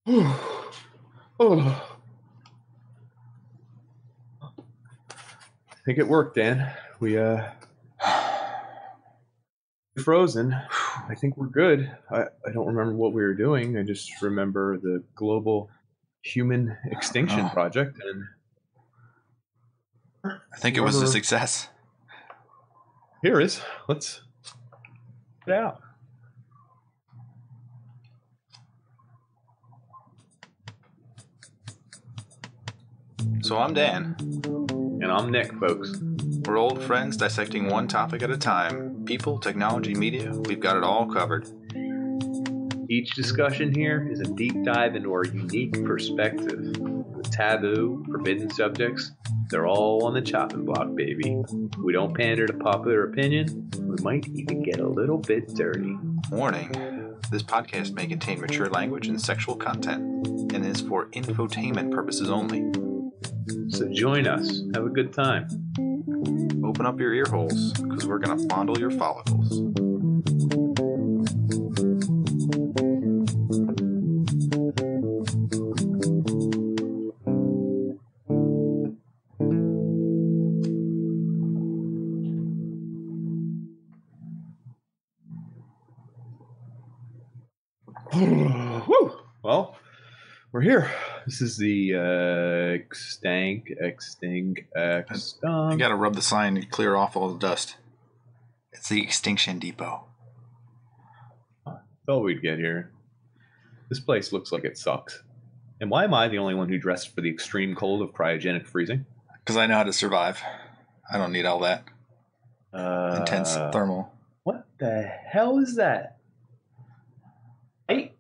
Oh. I think it worked, Dan. We frozen. I think we're good. I don't remember what we were doing. I just remember the global human extinction project, and I think it was a success. Here is. Let's get out. So I'm Dan. And I'm Nick, folks. We're old friends dissecting one topic at a time. People, technology, media, we've got it all covered. Each discussion here is a deep dive into our unique perspective. The taboo, forbidden subjects, they're all on the chopping block, baby. We don't pander to popular opinion. We might even get a little bit dirty. Warning, this podcast may contain mature language and sexual content, and is for infotainment purposes only. So join us. Have a good time. Open up your ear holes, because we're going to fondle your follicles. Woo! Well, we're here. This is the I gotta rub the sign to clear off all the dust. It's the Extinction Depot. Thought we'd get here. This place looks like it sucks. And why am I the only one who dressed for the extreme cold of cryogenic freezing? Because I know how to survive. I don't need all that intense thermal. What the hell is that? Hey.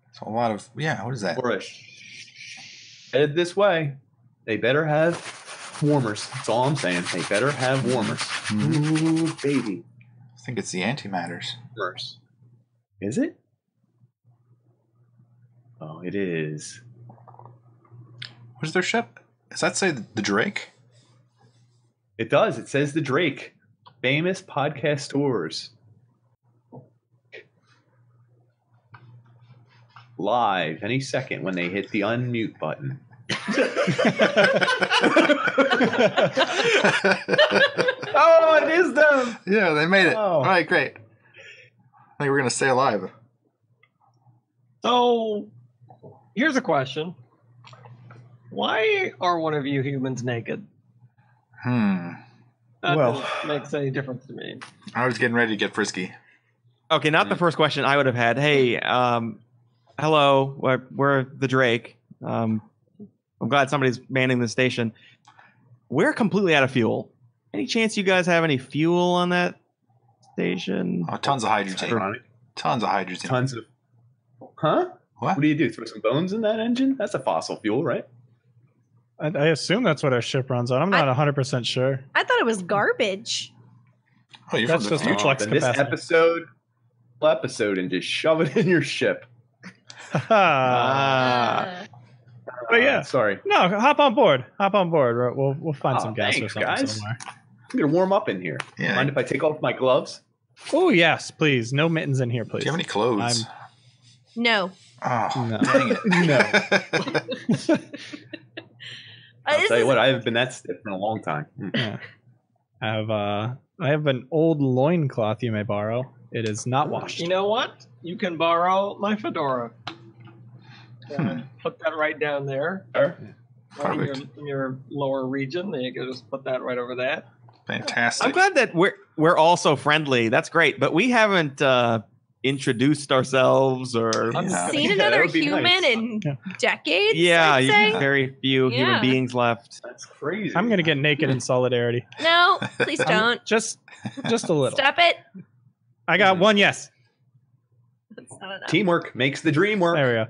It's a lot of what is that? Or headed this way. They better have warmers. That's all I'm saying. They better have warmers. Ooh, baby. I think it's the AntiMatters. Warmers. Is it? Oh, it is. What is their ship? Does that say the Drake? It does. It says the Drake. Famous podcasters. Live any second when they hit the unmute button. Oh, it is them. Yeah, they made it. Oh. All right, great. I think we're going to stay alive. So, here's a question. Why are one of you humans naked? That doesn't make any difference to me. I was getting ready to get frisky. Okay, not the first question I would have had. Hey, hello, we're the Drake. I'm glad somebody's manning the station. We're completely out of fuel. Any chance you guys have any fuel on that station? Oh, tons of hydrogen. Tons of hydrogen. Tons of... Huh? What do you do? Throw some bones in that engine? That's a fossil fuel, right? I assume that's what our ship runs on. I'm not 100% sure. I thought it was garbage. Oh, you're That's from the just future. flux Then this capacity. episode and just shove it in your ship. But yeah, sorry. No, hop on board. Hop on board. We'll find some gas or thanks, something guys. somewhere. I'm gonna warm up in here. Yeah. Mind if I take off my gloves? Oh yes, please. No mittens in here, please. Do you have any clothes? No. Oh, No. dang it. No. I'll tell you what, I haven't been that stiff in a long time. Yeah. I have an old loincloth you may borrow. It is not washed. You know what? You can borrow my fedora. Put that right down there. Sure. Right in your lower region. Then you can just put that right over that. Fantastic. I'm glad that we're all so friendly. That's great, but we haven't introduced ourselves or Seen Yeah, another that would be human nice. in decades. yeah, I'd say. very few human Yeah. beings left. That's crazy. I'm gonna get naked in solidarity. No, please don't. Just a little. Stop it. I got one yes. That's not enough. Teamwork makes the dream work. There we go.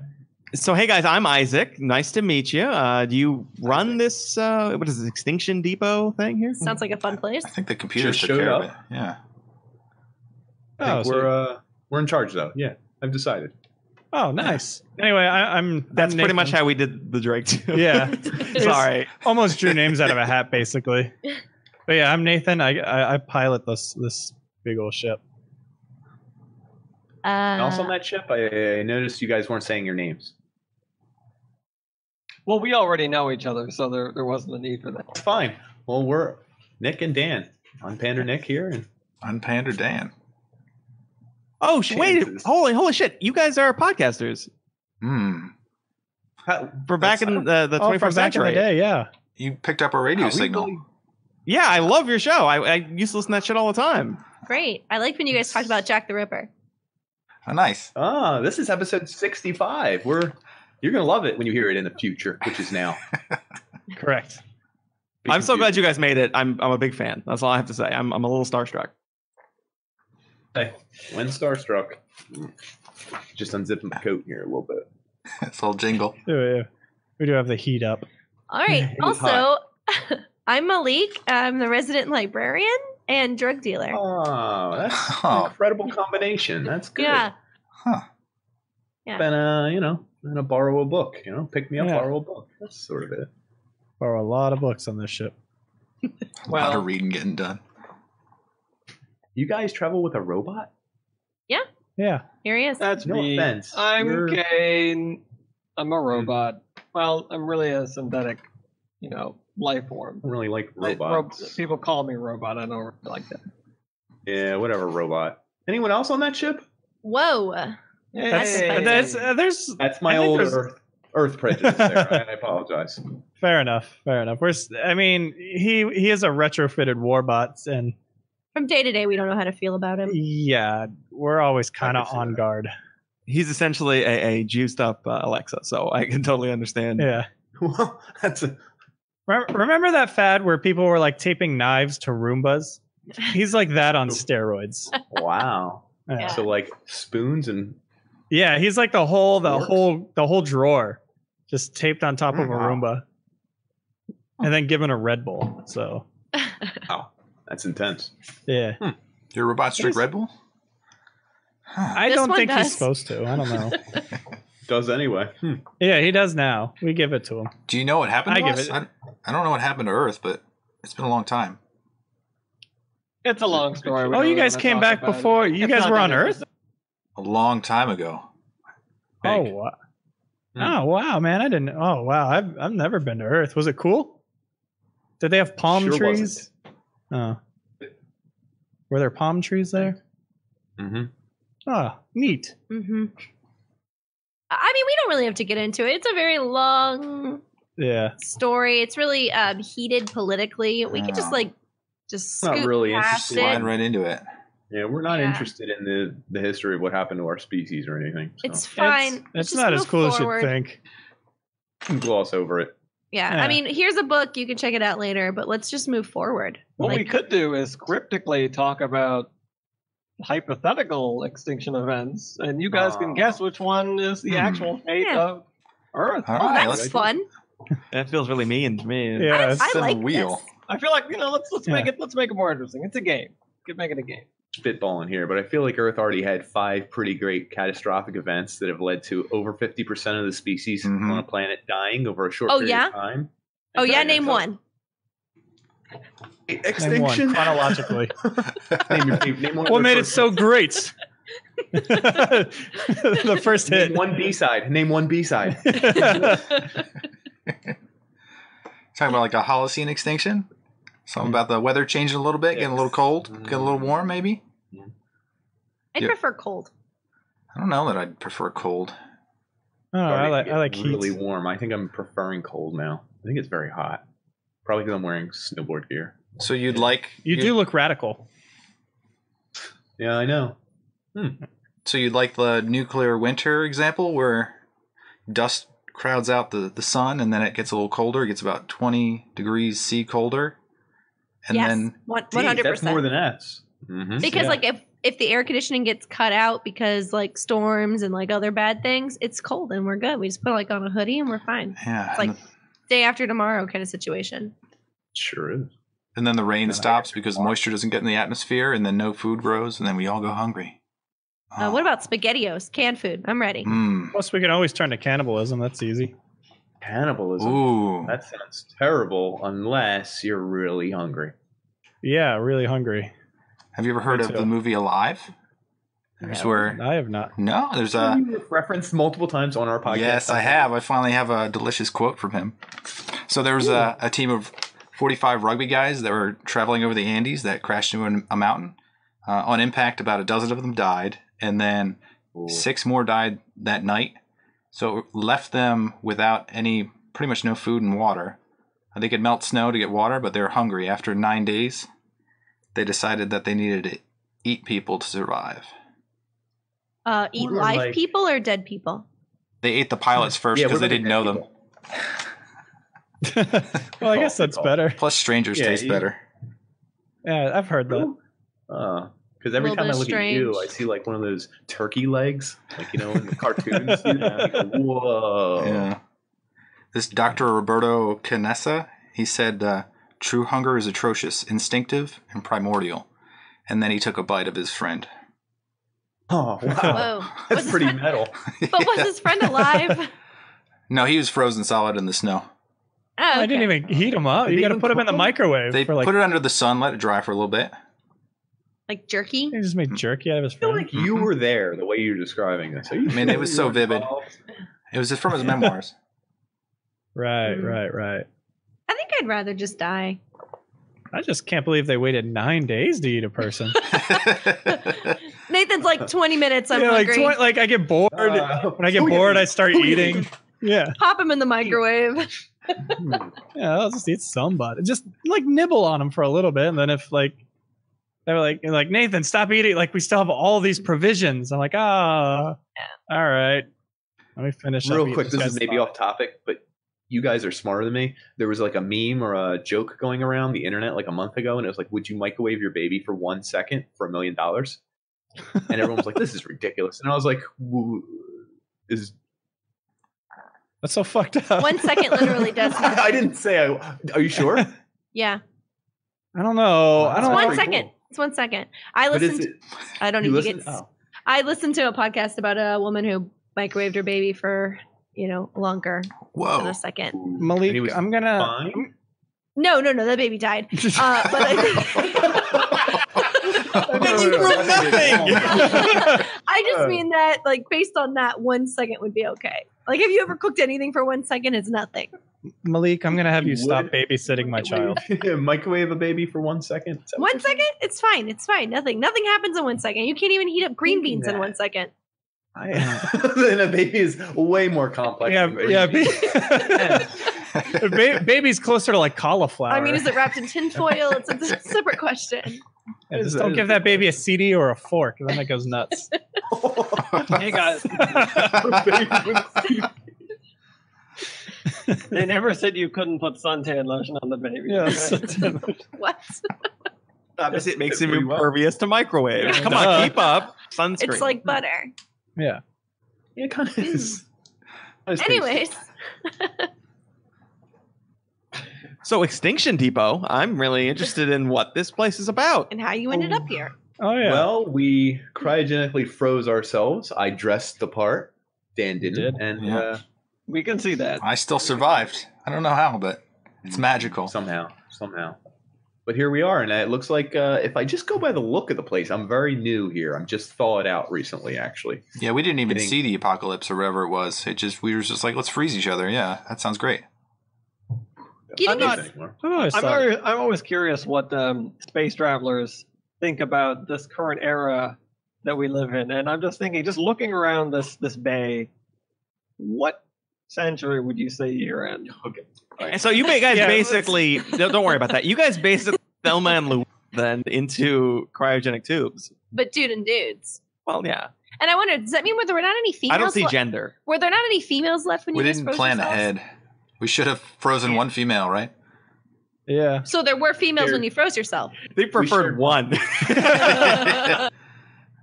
So, hey guys, I'm Isaac. Nice to meet you. Do you run this? What is this Extinction Depot thing here? Sounds like a fun place. I think the computer Just took showed care up. of it. Yeah. I think we're in charge though. Yeah, I've decided. Oh, nice. Anyway, I'm. That's I'm pretty Nathan. much how we did the Drake too. Yeah. Sorry. Almost drew names out of a hat, basically. But yeah, I'm Nathan. I pilot this big old ship. And also on that ship, I noticed you guys weren't saying your names. Well, we already know each other, so there wasn't a need for that. It's fine. Well, we're Nick and Dan. I'm Pander Nick here, and Unpander Dan. Oh, wait! Chances. Holy shit! You guys are podcasters. For back in the 21st from back in century. the day, yeah. You picked up a radio signal. Yeah, I love your show. I used to listen to that shit all the time. Great. I like when you guys talked about Jack the Ripper. Oh, nice. this is episode 65. You're gonna love it when you hear it in the future, which is now. Correct. I'm so glad you guys made it. I'm a big fan. That's all I have to say. I'm a little starstruck. Hey, when starstruck, just unzipping my coat here a little bit. It's all jingle. Yeah. We do have the heat up. All right. was Also, I'm Malik. I'm the resident librarian and drug dealer. Oh, that's an incredible combination. That's good. Yeah. Huh. Yeah. Then, I'm gonna borrow a book. Pick me up, Yeah. borrow a book. That's sort of it. Borrow a lot of books on this ship. A lot of reading getting done. You guys travel with a robot? Yeah. Here he is. That's No me. offense. I'm Kane. I'm a robot. Well, I'm really a synthetic, life form. I don't really like Like, robots. people call me robot. I don't really like that. Yeah, whatever, robot. Anyone else on that ship? Whoa. There's That's my I think old there's- Earth prejudice there. I apologize. fair enough. He is a retrofitted warbot, and From day to day, we don't know how to feel about him. yeah, we're always kind of can see on that. guard. He's essentially a juiced up Alexa, so I can totally understand. Yeah. Well, that's Remember that fad where people were like taping knives to Roombas? He's like that on steroids. wow. Yeah. So like spoons and Yeah, he's like the whole drawer just taped on top of a Wow. Roomba, and then given a Red Bull. So wow, that's intense. yeah, Your robots drink Red Bull? I This don't one think he's does. supposed to. I don't know. Does anyway. Yeah, he does now. We give it to him. Do you know what happened to I give us? it- I don't know what happened to Earth, but it's been a long time. It's a long story. We Oh, don't you guys wanna came talk back about it. before. You It's guys not were that on Earth. interesting. A long time ago. Oh Think. wow! Hmm. Oh wow, man! I didn't. Oh wow! I've never been to Earth. Was it cool? Did they have palm Sure trees? Oh, were there palm trees there? Mm-hmm. Oh, neat. Mm-hmm. I mean, we don't really have to get into it. It's a very long Yeah. story. It's really heated politically. We could just Oh. scoot Not really past interested. it. Slide right into it. Yeah, we're not Yeah. interested in the history of what happened to our species or anything. So It's fine. It's Just not as move cool forward. as you'd think. we can gloss over it. Yeah. Yeah. I mean, here's a book. You can check it out later, but let's just move forward. What we Like, could do is cryptically talk about hypothetical extinction events, and you guys can guess which one is the actual fate Yeah. of Earth. All oh, right, that's let's fun. That feels really mean to me. Yeah. I spin the like wheel. this. I feel like let's Yeah. make it more interesting. It's a game. Make it a game. Spitballing here, but I feel like Earth already had 5 pretty great catastrophic events that have led to over 50% of the species Mhm. on the planet dying over a short Oh, period yeah? of time. Oh yeah, Yeah, name so- one. Name one, Extinction. chronologically. name one. What made it so great? The first hit. Name one B-side. Name one B-side. Talking about like a Holocene extinction? Something about the weather changing a little bit, getting a little cold, getting a little warm maybe? I Yeah. prefer cold. I don't know that I'd prefer cold. Oh, I like It's heat. really warm. I think I'm preferring cold now. I think it's very hot. Probably because I'm wearing snowboard gear. So you'd like You do look radical. Yeah, I know. So you'd like the nuclear winter example where dust crowds out the sun and then it gets a little colder. It gets about 20 degrees C colder. And yes, then 100%. That's more than S. Mm-hmm. Because Yeah. like if the air conditioning gets cut out because like storms and like other bad things, it's cold and we're good. We just put like on a hoodie and we're fine. yeah, It's like day after tomorrow kind of situation. Sure is. and then the rain stops because moisture doesn't get in the atmosphere and then no food grows and then we all go hungry. What about SpaghettiOs? Canned food. I'm ready. Plus, we can always turn to cannibalism. That's easy. Cannibalism. Ooh. That sounds terrible unless you're really hungry. Yeah, really hungry. Have you ever heard Me of too. the movie Alive? There's where I have not. no, there's You referenced multiple times on our podcast. yes, I have. I finally have a delicious quote from him. So there was a team of 45 rugby guys that were traveling over the Andes that crashed into a mountain. On impact, about a dozen of them died, and then 6 more died that night. So it left them without pretty much no food and water. They could melt snow to get water, but they were hungry. After 9 days, they decided that they needed to eat people to survive. Eat live people or dead people? They ate the pilots first because they didn't know them. Well, I guess that's better. Plus, strangers taste better. Yeah, I've heard that. Because every time I look strange. at you, I see like one of those turkey legs, like in the cartoons. Whoa! Yeah. This Dr. Roberto Canessa, he said, "True hunger is atrocious, instinctive, and primordial." And then he took a bite of his friend. Oh wow! Whoa. That's pretty metal. But was his friend alive? No, he was frozen solid in the snow. Oh, okay. I didn't even heat them up. You got to put them in the microwave. They for like, put it under the sun, let it dry for a little bit. Like jerky? He just made jerky out of his I feel friend. like you were there the way you're describing this. I mean, it was so vivid. It was from his memoirs. Right. I think I'd rather just die. I just can't believe they waited 9 days to eat a person. Nathan's like 20 minutes. I'm Yeah, hungry. like I get bored. When I get bored, I start eating. Yeah. Pop him in the microwave. Yeah, I'll just eat somebody. Just like nibble on them for a little bit, and then if like they were like Nathan, stop eating. Like we still have all these provisions. I'm like, all right. Let me finish. Real quick, this is maybe off topic, but you guys are smarter than me. There was like a meme or a joke going around the internet like a month ago, and it was like, would you microwave your baby for 1 second for $1 million? And everyone was like, this is ridiculous. And I was like, that's so fucked up. 1 second literally does. I didn't say are you sure? Yeah. I don't know. I It's don't 1 know. second. Cool. It's 1 second. I But is listened. it, I don't you need to listen? get. Oh. I listened to a podcast about a woman who microwaved her baby for longer than Whoa. a second. Malik, And he was I'm gonna. fine? No, that baby died. But I think. I just mean that, like, based on that, 1 second would be okay. Like, have you ever cooked anything for 1 second? It's nothing. Malik, I'm gonna have you You stop would? babysitting my child. Microwave a baby for 1 second? Is that what 1 second? It's fine. It's fine. Nothing happens in 1 second. You can't even heat up green beans in 1 second. Then a baby is way more complex. Yeah, than green yeah. beans. Baby's closer to like cauliflower. I mean, is it wrapped in tinfoil? It's a separate question. Yeah, just don't give that baby a CD or a fork, then it goes nuts. Hey guys, they never said you couldn't put suntan lotion on the baby. Yes. What? Obviously, it makes him pretty well. impervious to microwave. Come on, keep up. Sunscreen. It's like butter. Yeah. Yeah, it kind of is. Anyways, So, Extinction Depot, I'm really interested in what this place is about. and how you ended up here. Oh yeah. Well, we cryogenically froze ourselves. I dressed the part. Dan didn't. Did? And Yeah. We can see that. I still survived. I don't know how, but it's magical. somehow. But here we are, and it looks like if I just go by the look of the place, I'm very new here. I'm just thawed out recently, actually. Yeah, we didn't even Getting- see the apocalypse or whatever it was. We were just like, let's freeze each other. Yeah, that sounds great. Getting I'm not- it- I've always thought- I'm always curious what space travelers think about this current era that we live in, and I'm just thinking, just looking around this bay, what century would you say you're in? Okay. And so you guys Yeah, basically, don't worry about that. You guys basically Thelma and Louise then into cryogenic tubes. but dude and dudes. Well, yeah. And I wonder, does that mean there were not any females? I don't see gender. Were there not any females left when We you guys didn't froze plan yourselves? ahead. We should have frozen one female, right? Yeah. So there were females when you froze yourself. They preferred shared one.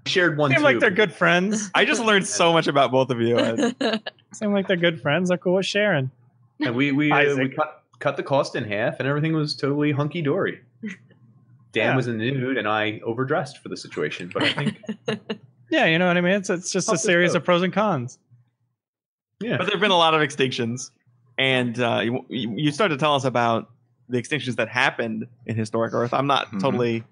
Shared one Seem tube. like they're good friends. I just learned so much about both of you. Seem like they're good friends. They're cool with sharing. And we Isaac. cut the cost in half, and everything was totally hunky dory. Dan Yeah. was in the nude, and I overdressed for the situation. But I think, Yeah, you know what I mean? It's just a Help us series both. of pros and cons. yeah, But there have been a lot of extinctions. And you started to tell us about the extinctions that happened in historic Earth. I'm not totally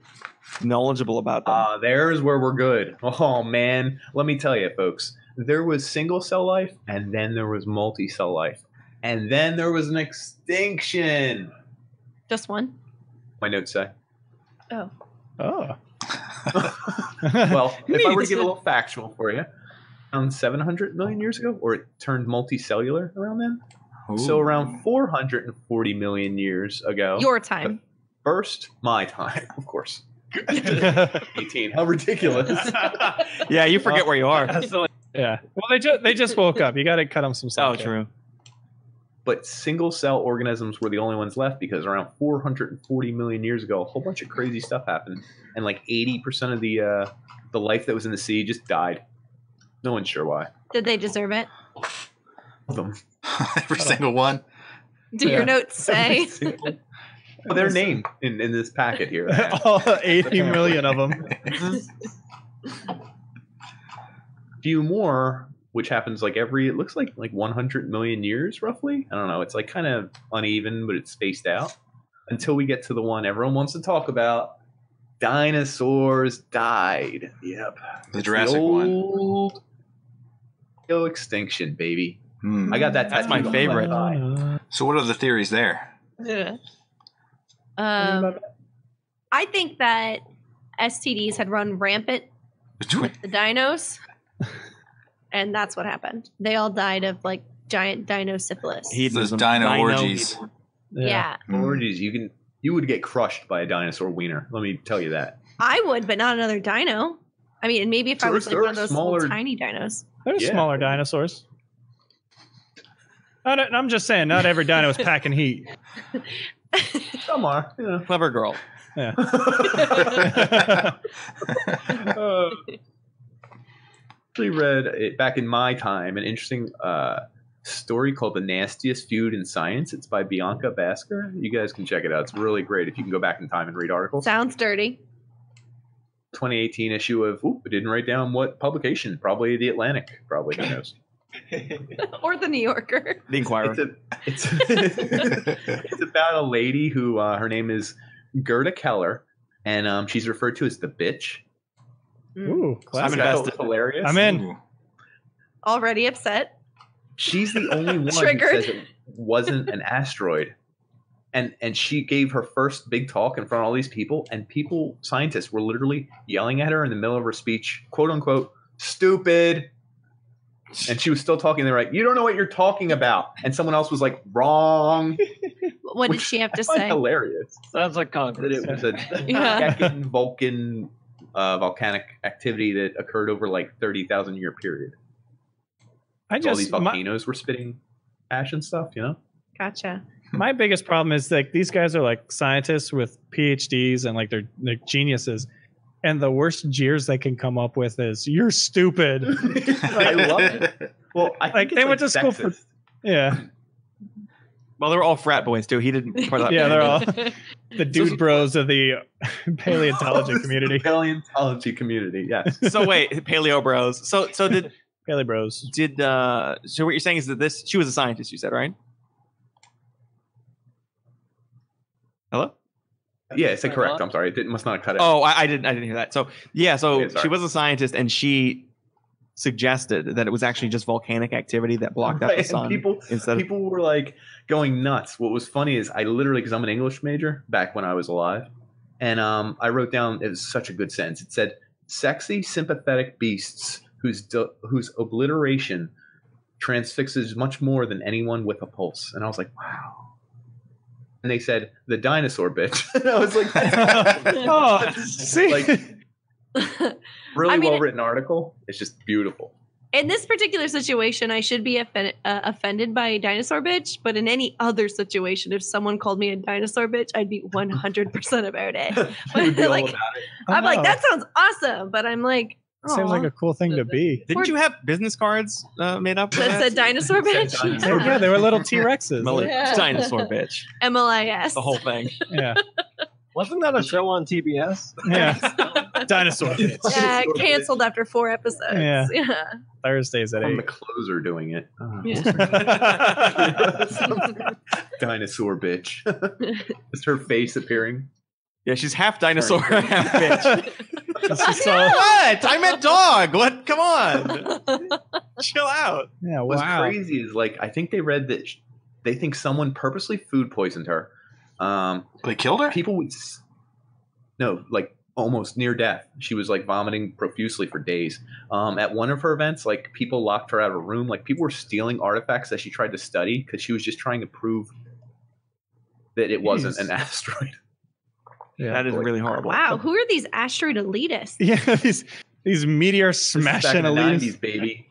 knowledgeable about them. There's where we're good. Oh man, let me tell you, folks. There was single cell life, and then there was multi-cell life, and then there was an extinction. Just one? My notes say. Oh. Oh. Well, if I were to get a little factual for you, around 700 million years ago, or it turned multicellular around then. Ooh. So around 440 million years ago. Your time. First, my time, of course. 18. How ridiculous. Yeah, you forget where you are. Yeah. Well, they just woke up. You got to cut them some slack. Oh, true. But single cell organisms were the only ones left because around 440 million years ago, a whole bunch of crazy stuff happened, and like 80% of the life that was in the sea just died. No one's sure why. Did they deserve it? Them. Every single one. Do your notes say? Well, they're named in this packet here. All 80 million of them. Few more, which happens like it looks like 100 million years roughly. I don't know. It's like kind of uneven, but it's spaced out until we get to the one everyone wants to talk about. Dinosaurs died. Yep. The Jurassic one. Old extinction, baby. I got that. That's my tattooed on favorite. thigh. So what are the theories there? Yeah. I think that STDs had run rampant with the dinos, and that's what happened. They all died of like giant dino syphilis. Those Hedonism. dino orgies. Yeah. Orgies. You would get crushed by a dinosaur wiener. Let me tell you that. I would, but not another dino. I mean, maybe if I was like There one are of those smaller- little tiny dinos. There's Yeah. smaller dinosaurs. I'm just saying, not every dino is packing heat. Some are. Yeah. Clever girl. Yeah. Actually read it back in my time an interesting story called The Nastiest Feud in Science. It's by Bianca Basker. You guys can check it out. It's really great if you can go back in time and read articles. Sounds dirty. 2018 issue of, I didn't write down what publication. Probably The Atlantic. Probably, who knows. Or the New Yorker. The Inquirer. It's about a lady who her name is Gerda Keller, and she's referred to as the bitch. Ooh, I'm classic. invested. Hilarious. I'm in. Ooh. Already upset. She's the only one Triggered. who says it wasn't an asteroid. And she gave her first big talk in front of all these people, and scientists were literally yelling at her in the middle of her speech, quote unquote, stupid. And she was still talking. They're like, you don't know what you're talking about. And someone else was like, wrong. What did she have to say? Hilarious. Sounds like That Congress. it was a Yeah. second volcanic activity that occurred over like 30,000 year period. I So all these just volcanoes were spitting ash and stuff, you know? Gotcha. my biggest problem is like these guys are like scientists with PhDs and like they're geniuses, and the worst jeers they can come up with is "you're stupid." I love it. Well, I think Like, it's they went to school for- sexist. Yeah, Well, they were all frat boys too. He didn't. Part of that yeah, they're all Oh, the dude bros of the paleontology community. Paleontology community, yes. So wait, paleo bros. So did Paleo bros. so what you're saying is that she was a scientist, you said, right? Hello? Yeah, it's correct. I'm sorry. It must not have cut out. Oh, I didn't hear that. So yeah, so Okay, sorry. she was a scientist, and she suggested that it was actually just volcanic activity that blocked out Right, the and sun instead of. People were like going nuts. What was funny is I literally, because I'm an English major back when I was alive, and I wrote down, it was such a good sentence. It said, "Sexy, sympathetic beasts whose obliteration transfixes much more than anyone with a pulse." And I was like, wow. And they said, "The dinosaur bitch." And I was like, Oh, see, like really I mean, well written article. It's just beautiful. In this particular situation, I should be offended by dinosaur bitch, but in any other situation, if someone called me a dinosaur bitch, I'd be 100% about it. You would be all Like, about it. I'm like, Oh. that sounds awesome, but I'm like, seems like a cool thing to be. Didn't you have business cards made up? for that said dinosaur Said bitch? dinosaur. Yeah, they were little T-Rexes. Yeah. Dinosaur bitch. MLIS. The whole thing. Yeah, Wasn't that a show on TBS? yeah. Dinosaur bitch. Yeah, canceled after 4 episodes. Yeah. Yeah. Thursdays at From 8. the closer doing it. Yeah. dinosaur bitch. Just her face appearing. Yeah, she's half dinosaur, half bitch. So, What? I meant dog. What? Come on. Chill out. yeah, What's wow. crazy is like I think they read that they think someone purposely food poisoned her. They killed her? People would no, like almost near death. She was like vomiting profusely for days. At one of her events, like people locked her out of a room. Like people were stealing artifacts that she tried to study because she was just trying to prove that it wasn't an asteroid. Yeah. That is really horrible. Wow, who are these asteroid elitists? Yeah, these meteor This is back smashing in the elitists. 90s, baby.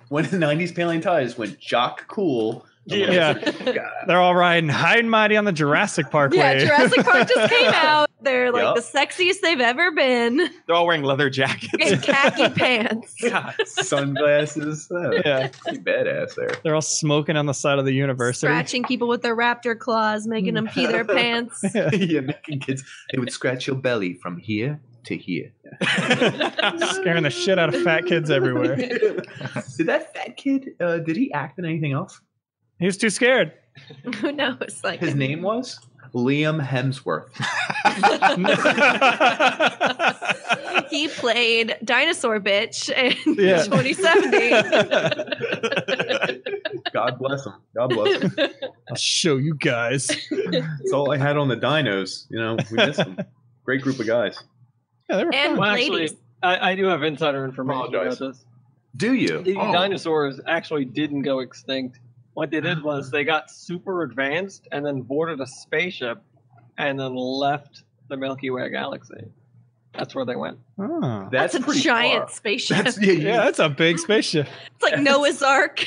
When the 90s paleontologists went jock cool. Yeah. They're all riding high and mighty on the Jurassic Parkway. Yeah, Jurassic Park just came out. They're like Yup. the sexiest they've ever been. They're all wearing leather jackets. And khaki pants. God, sunglasses. Yeah. Pretty badass there. They're all smoking on the side of the university. Scratching people with their raptor claws, making them pee their pants. Yeah, making kids. They would scratch your belly from here to here. Scaring the shit out of fat kids everywhere. Did that fat kid? Did he act in anything else? He was too scared. Who knows? Like His name was Liam Hemsworth. he played dinosaur bitch in Yeah. 2070. God bless him. God bless him. I'll show you guys. That's all I had on the dinos. You know, we missed them. Great group of guys. Yeah, they were And fun. Well, ladies. actually, I do have insider information Apologize. about this. Do you? The Oh. dinosaurs actually didn't go extinct. What they did was they got super advanced and then boarded a spaceship and then left the Milky Way galaxy. That's where they went. Oh. That's a pretty giant far. spaceship. That's, Yeah, that's a big spaceship. It's like Noah's Ark.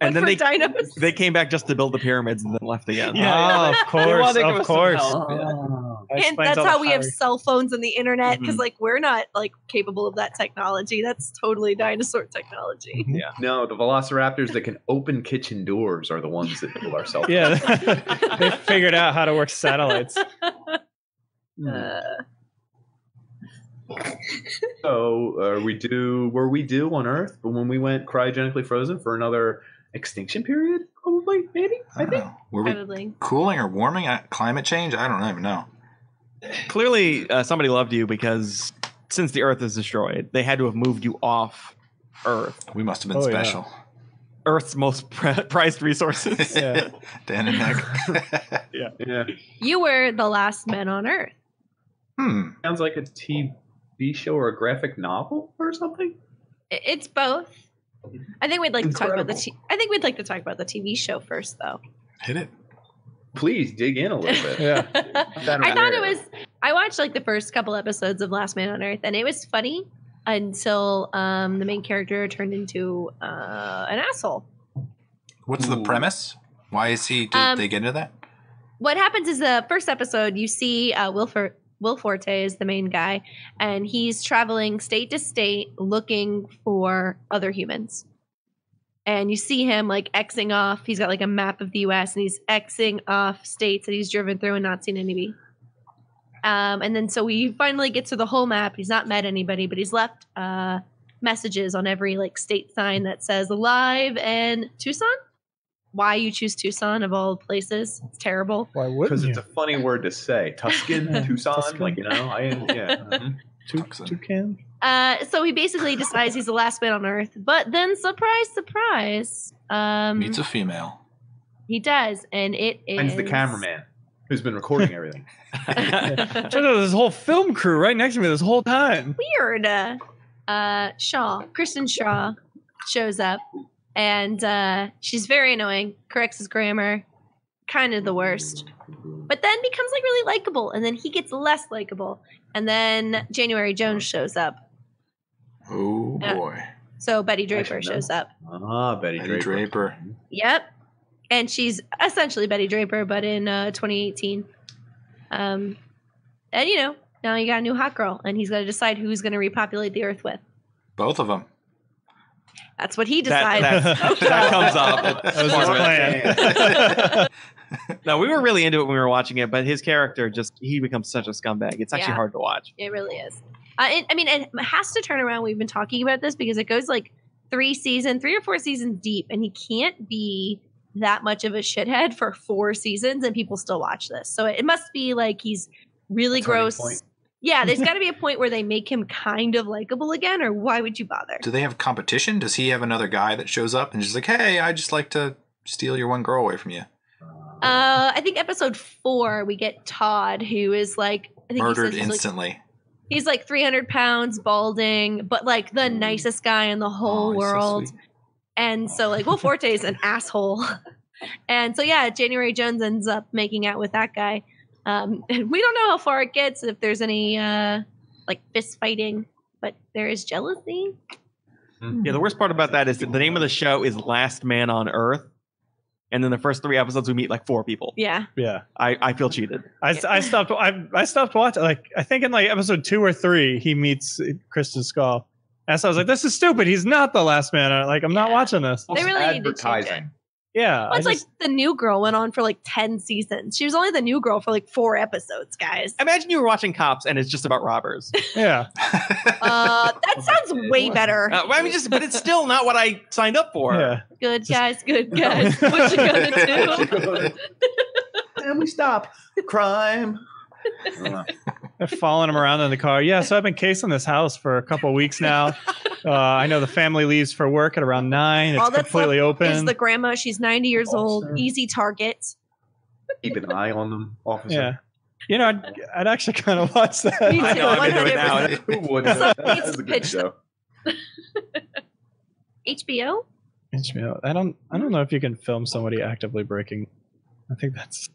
And then for they dinos. they came back just to build the pyramids and then left again. Yeah, Oh, of They course, wanted to give of us some course. help, yeah. Oh. That And explains that's all how the we have high- cell phones and the internet because like we're not like capable of that technology. That's totally dinosaur technology. No, the velociraptors that can open kitchen doors are the ones that build our cell phones. Yeah, they figured out how to work satellites. So, were we due on Earth when we went cryogenically frozen for another extinction period? Probably, maybe. I don't know. Were we Probably. cooling or warming? Climate change? I don't even know. Clearly, somebody loved you because since the Earth is destroyed, they had to have moved you off Earth, We must have been Oh, yeah. special. Earth's most prized resources. Yeah. Dan and Nick. Yeah. You were the last men on Earth. Sounds like a TV show or a graphic novel or something. It's both. I think we'd like to talk about the. Incredible. I think we'd like to talk about the TV show first, though. Hit it. Please dig in a little bit. Yeah. I thought it was. I watched like the first couple episodes of Last Man on Earth, and it was funny until the main character turned into an asshole. What's the Ooh. premise? Why is he? Did they get into that? What happens is the first episode, you see Will Forte is the main guy, and he's traveling state to state looking for other humans. And you see him like Xing off. He's got like a map of the U.S. and he's Xing off states that he's driven through and not seen any. And then so we finally get to the whole map. He's not met anybody, but he's left messages on every like state sign that says alive and Tucson. Why you choose Tucson of all places? It's terrible. Why Because wouldn't it's you? a funny word to say. Tuscan, Tucson, Tuscan. like, you know, Toucan? So he basically decides he's the last man on Earth, but then surprise, surprise, Meets a female. he does, and it is Finds the cameraman who's been recording everything. Turns out there's this whole film crew right next to me this whole time. weird. Kristen Shaw shows up, and she's very annoying. Corrects his grammar, kind of the worst, but then becomes like really likable, and then he gets less likable, and then January Jones shows up. Oh Yeah. boy. So Betty Draper Actually, no. shows up. Ah, Betty Betty Draper. Yep. And she's essentially Betty Draper, but in 2018. And, you know, now you got a new hot girl, and he's got to decide who he's going to repopulate the Earth with. Both of them. That's what he decides. That comes up. That was his plan. No, we were really into it when we were watching it, but his character he becomes such a scumbag. It's actually Yeah. hard to watch. It really is. I mean, it has to turn around. We've been talking about this because it goes like 3 or 4 seasons deep, and he can't be that much of a shithead for 4 seasons and people still watch this. So it must be like he's really gross. Point. Yeah, there's got to be a point where they make him kind of likable again, or why would you bother? Do they have competition? Does he have another guy that shows up and just like, hey, I just like to steal your one girl away from you? I think episode 4 we get Todd, who is like, I think Murdered he says instantly. he's like 300 pounds, balding, but like the nicest guy in the whole world. So And so like Will Forte is an asshole. And so yeah, January Jones ends up making out with that guy. And we don't know how far it gets, if there's any like fist fighting, but there is jealousy. Yeah, the worst part about that is that the name of the show is Last Man on Earth. And then the first 3 episodes we meet like 4 people. Yeah. Yeah. I feel cheated. I stopped watching, like I think in like episode 2 or 3 he meets Kristen Skull. And so I was like, this is stupid. He's not the last man. Like, I'm not watching this. They really need to change it. advertising. Yeah. Well, it's like the New Girl went on for like 10 seasons. She was only the New Girl for like 4 episodes, guys. Imagine you were watching Cops and it's just about robbers. yeah. That sounds way better. I mean, but it's still not what I signed up for. Yeah. Good guys, good guys. What you gonna do? And we stop crime. They're following him around in the car. Yeah, so I've been casing this house for a couple of weeks now. I know the family leaves for work at around 9. It's All that's completely left open. is the grandma. She's 90 years old. Easy target. Keep an eye on them, officer. Yeah. You know, I'd actually kind of watch that. Me too. I know, I'm into it now. 100%. Who wouldn't? Somebody That's a good pitch show. HBO? HBO. I don't know if you can film somebody actively breaking. I think that's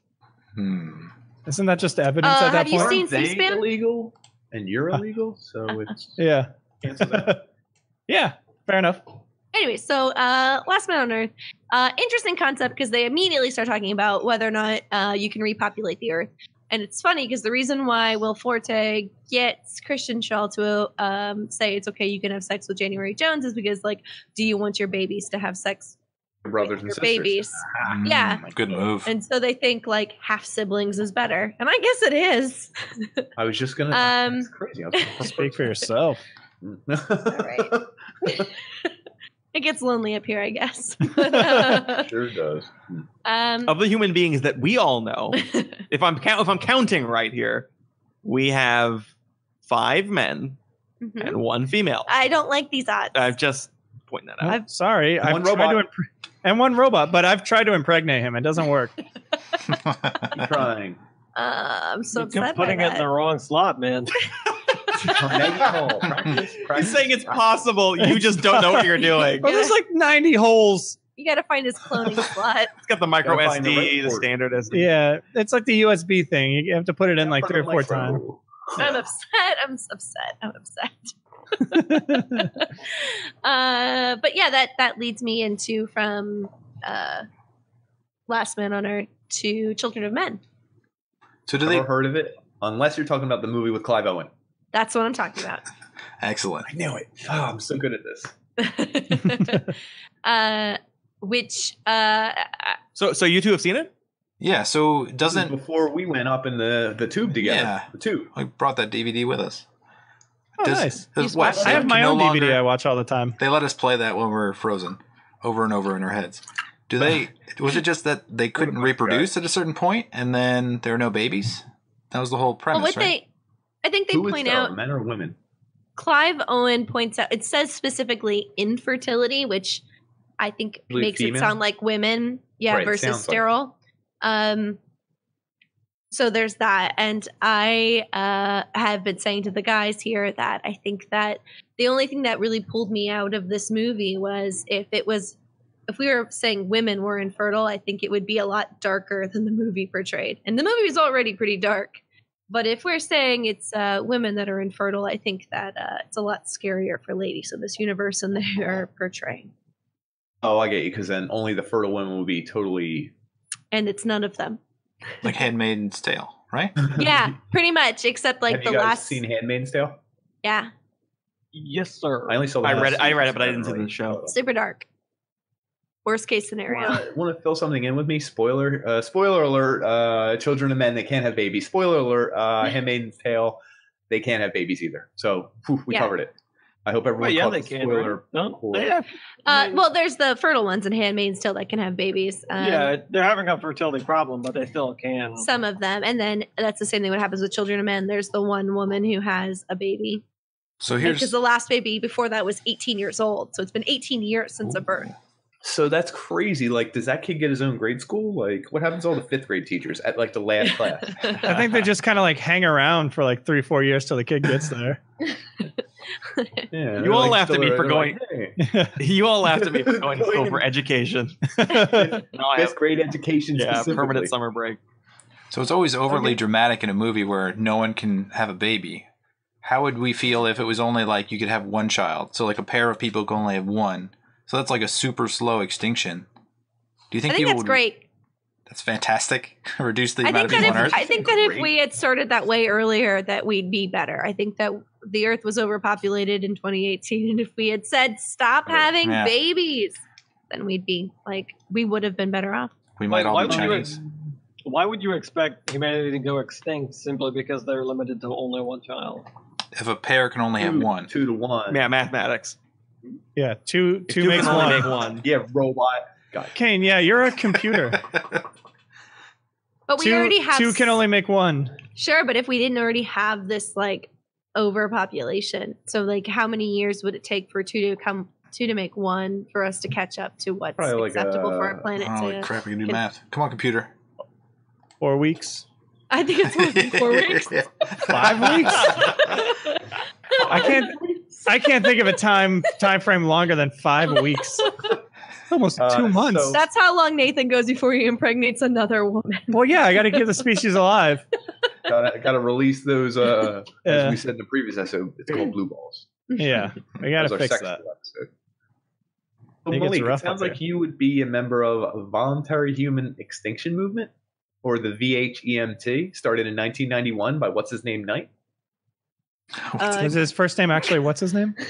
isn't that just evidence at that have you point? seen Aren't they C-SPAN? illegal and you're illegal, so it's Yeah. cancel that. Yeah, fair enough. Anyway, so Last Man on Earth, interesting concept because they immediately start talking about whether or not you can repopulate the Earth. And it's funny because the reason why Will Forte gets Christian Shaw to say it's okay, you can have sex with January Jones is because, like, do you want your babies to have sex Brothers with and your sisters. babies? Yeah. Good move. And so they think, like, half siblings is better. And I guess it is. I was just gonna. That's crazy. Speak for yourself. right. It gets lonely up here, I guess. Sure does. Of the human beings that we all know, if I'm counting right here, we have 5 men Mhm. and 1 female. I don't like these odds. I've just pointed that out. I'm sorry. One I've tried robot. to and 1 robot, but I've tried to impregnate him. It doesn't work. Keep trying. I'm so You're upset by putting it in that. the wrong slot, man. Practice. He's saying it's possible. You just don't know what you're doing. Well, there's like 90 holes. You got to find his cloning slot. It's got the micro Gotta find the SD, right the port. standard SD. Yeah, it's like the USB thing. You have to put it in like 3 or 4 times. I'm upset. I'm upset. But yeah, that leads me into from Last Man on Earth to Children of Men. So do Never they? heard of it? Unless you're talking about the movie with Clive Owen. That's what I'm talking about. Excellent. I knew it. Oh, I'm so good at this. Which So you 2 have seen it? Yeah. So This is doesn't before we went up in the tube together. Yeah. The tube. we brought that DVD with us? Oh, nice. Does You watched I have can my no own longer- DVD I watch all the time. They let us play that when we were frozen, over and over in our heads. Do they? Was it just that they couldn't my reproduce at a certain point, and then there were no babies? That was the whole well, premise, what right? I think they Who is point there, out. men or women? Clive Owen points out. It says specifically infertility, which I think Usually makes it female? sound like women, yeah, Right, versus sounds like it. sterile. So there's that, and I have been saying to the guys here that I think that the only thing that really pulled me out of this movie was if we were saying women were infertile, I think it would be a lot darker than the movie portrayed, and the movie is already pretty dark. But if we're saying it's women that are infertile, I think that it's a lot scarier for ladies in this universe than they are portraying. Oh, I get you. Because then only the fertile women would be totally. And it's none of them. Like Handmaid's Tale, right? Yeah, pretty much, except like Have the you guys last. seen Handmaid's Tale? Yeah, Yes, sir. I only saw. The I last read it, season, but I didn't see really. the show. super dark. Worst case scenario. Want to fill something in with me? Spoiler alert! Children of Men, they can't have babies. Spoiler alert! Handmaid's Tale, they can't have babies either. So we Yeah. covered it. I hope everyone Well, yeah, caught they the can. spoiler. Right? No, before. yeah. Well, there's the fertile ones in Handmaid's Tale that can have babies. Yeah, they're having a fertility problem, but they still can. Some of them. And then that's the same thing what happens with children of men. There's the one woman who has a baby. So here's Because the last baby before that was 18 years old. So it's been 18 years since a birth. So that's crazy. Like, does that kid get his own grade school? Like, what happens to all the 5th grade teachers at like the last class? I think they just kind of like hang around for like 3-4 years till the kid gets there. Yeah, You all laughed at me still- for they're going. like, hey, You all laughed at me for going to school for education. No, I have 5th grade education. yeah, specifically. permanent summer break. So it's always overly dramatic in a movie where no one can have a baby. How would we feel if it was only like you could have one child? So like a pair of people can only have one. So that's like a super slow extinction. Do you think I think people that's would? great. That's fantastic. Reduce the I amount think of people on that Earth. I think that if we had started that way earlier, that we'd be better. I think that the Earth was overpopulated in 2018, and if we had said stop having Yeah. babies, then we'd be like we would have been better off. We might all Why be would you Chinese. Why would you expect humanity to go extinct simply because they're limited to only one child? If a pair can only have one. 2 to 1. Yeah, mathematics. Yeah, two If two makes can only one. make one. Yeah, robot guy. Kane, yeah, you're a computer. But we already have two can only make one. Sure, but if we didn't already have this like overpopulation, so like how many years would it take for two to make one for us to catch up to what's Probably like, acceptable for our planet? Holy To, crap, we can do math. Come on, computer. 4 weeks. I think it's more than 4 weeks. 5 weeks? I can't think of a time frame longer than 5 weeks. Almost 2 months. so- That's how long Nathan goes before he impregnates another woman. Well, yeah, I got to keep the species alive. Gotta release those. Yeah. As we said in the previous episode, it's called blue balls. Yeah, we got That was to our fix sexual that. episode. I think it's Malik, it rough sounds up like you would be a member of a voluntary human extinction movement, or the VHEMT, started in 1991 by what's his name Knight. Is his first name actually, what's his name? I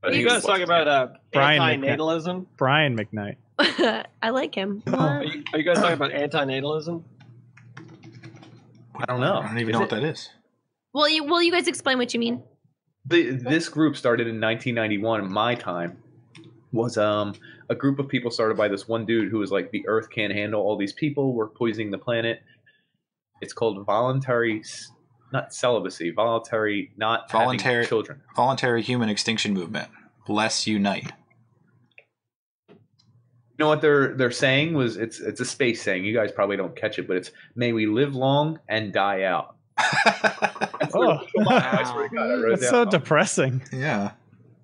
Are think you it guys was talking what's his about Brian anti-natalism? Brian McKnight. I like him. Are you guys talking about anti-natalism? I don't know. I don't even Is know what it- that is. Will you guys explain what you mean? This group started in 1991. In my time, was a group of people started by this one dude who was like, the Earth can't handle all these people. We're poisoning the planet. It's called voluntary, not celibacy, voluntary, not Voluntary- having children. Voluntary Human Extinction Movement. Bless Unite. You know what they're saying was it's a space saying. You guys probably don't catch it, but it's may we live long and die out. Oh, I swear to God, I wrote it that's so down. depressing. Yeah.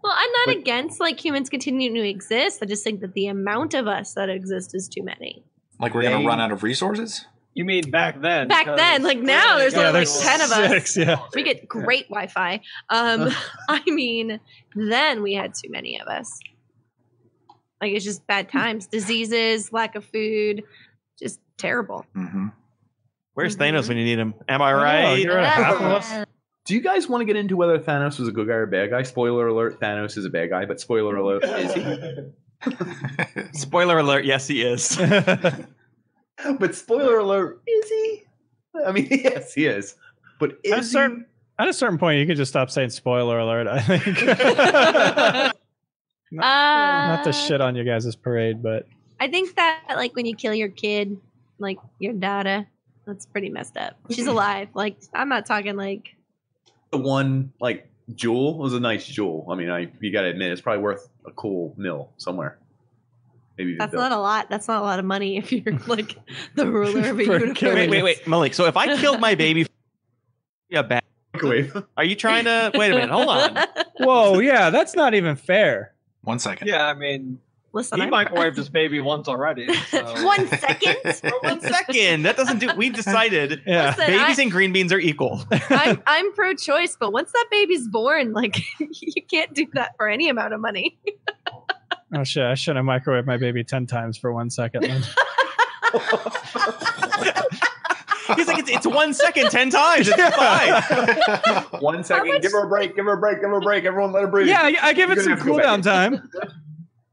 Well, I'm not But- against like humans continuing to exist. I just think that the amount of us that exist is too many. Like we're going to run out of resources? You mean back then? Back because- then, like now, there's Yeah, only like there's 10 of us. 6, yeah. We get great Wi-Fi. I mean, then we had too many of us. Like it's just bad times, diseases, lack of food, just terrible. Mm-hmm. Where's Thanos when you need him? Am I Oh, right? you're right. Half of us. Do you guys want to get into whether Thanos was a good guy or a bad guy? Spoiler alert: Thanos is a bad guy, but spoiler alert: is he? Spoiler alert, yes, he is. But spoiler alert: is he? I mean, yes, he is. But is he? At a certain point, you could just stop saying spoiler alert, I think. Not to shit on your guys' parade, but I think that like when you kill your kid, like your daughter, that's pretty messed up. She's alive. Like I'm not talking like The one like jewel was a nice jewel. I mean, you got to admit it's probably worth a cool mill somewhere. Maybe even that's bill. not a lot. That's not a lot of money if you're like the ruler of a For universe. killing wait, Malik. So if I killed my baby, yeah, bad. Wait. Are you trying to wait a minute? Hold on. whoa, yeah, that's not even fair. 1 second. Yeah, I mean, Listen, he I'm microwaved his baby once already. So. 1 second. For 1 second. That doesn't do. We've decided Yeah. Listen, babies and green beans are equal. I'm pro-choice, but once that baby's born, like you can't do that for any amount of money. Oh shit, I should have microwaved my baby 10 times for 1 second then. He's like, it's 1 second, 10 times. It's fine. 1 second. much- Give her a break. Give her a break. Give her a break. Everyone, let her breathe. Yeah, I give it You're some gonna have to go back cooldown in. time.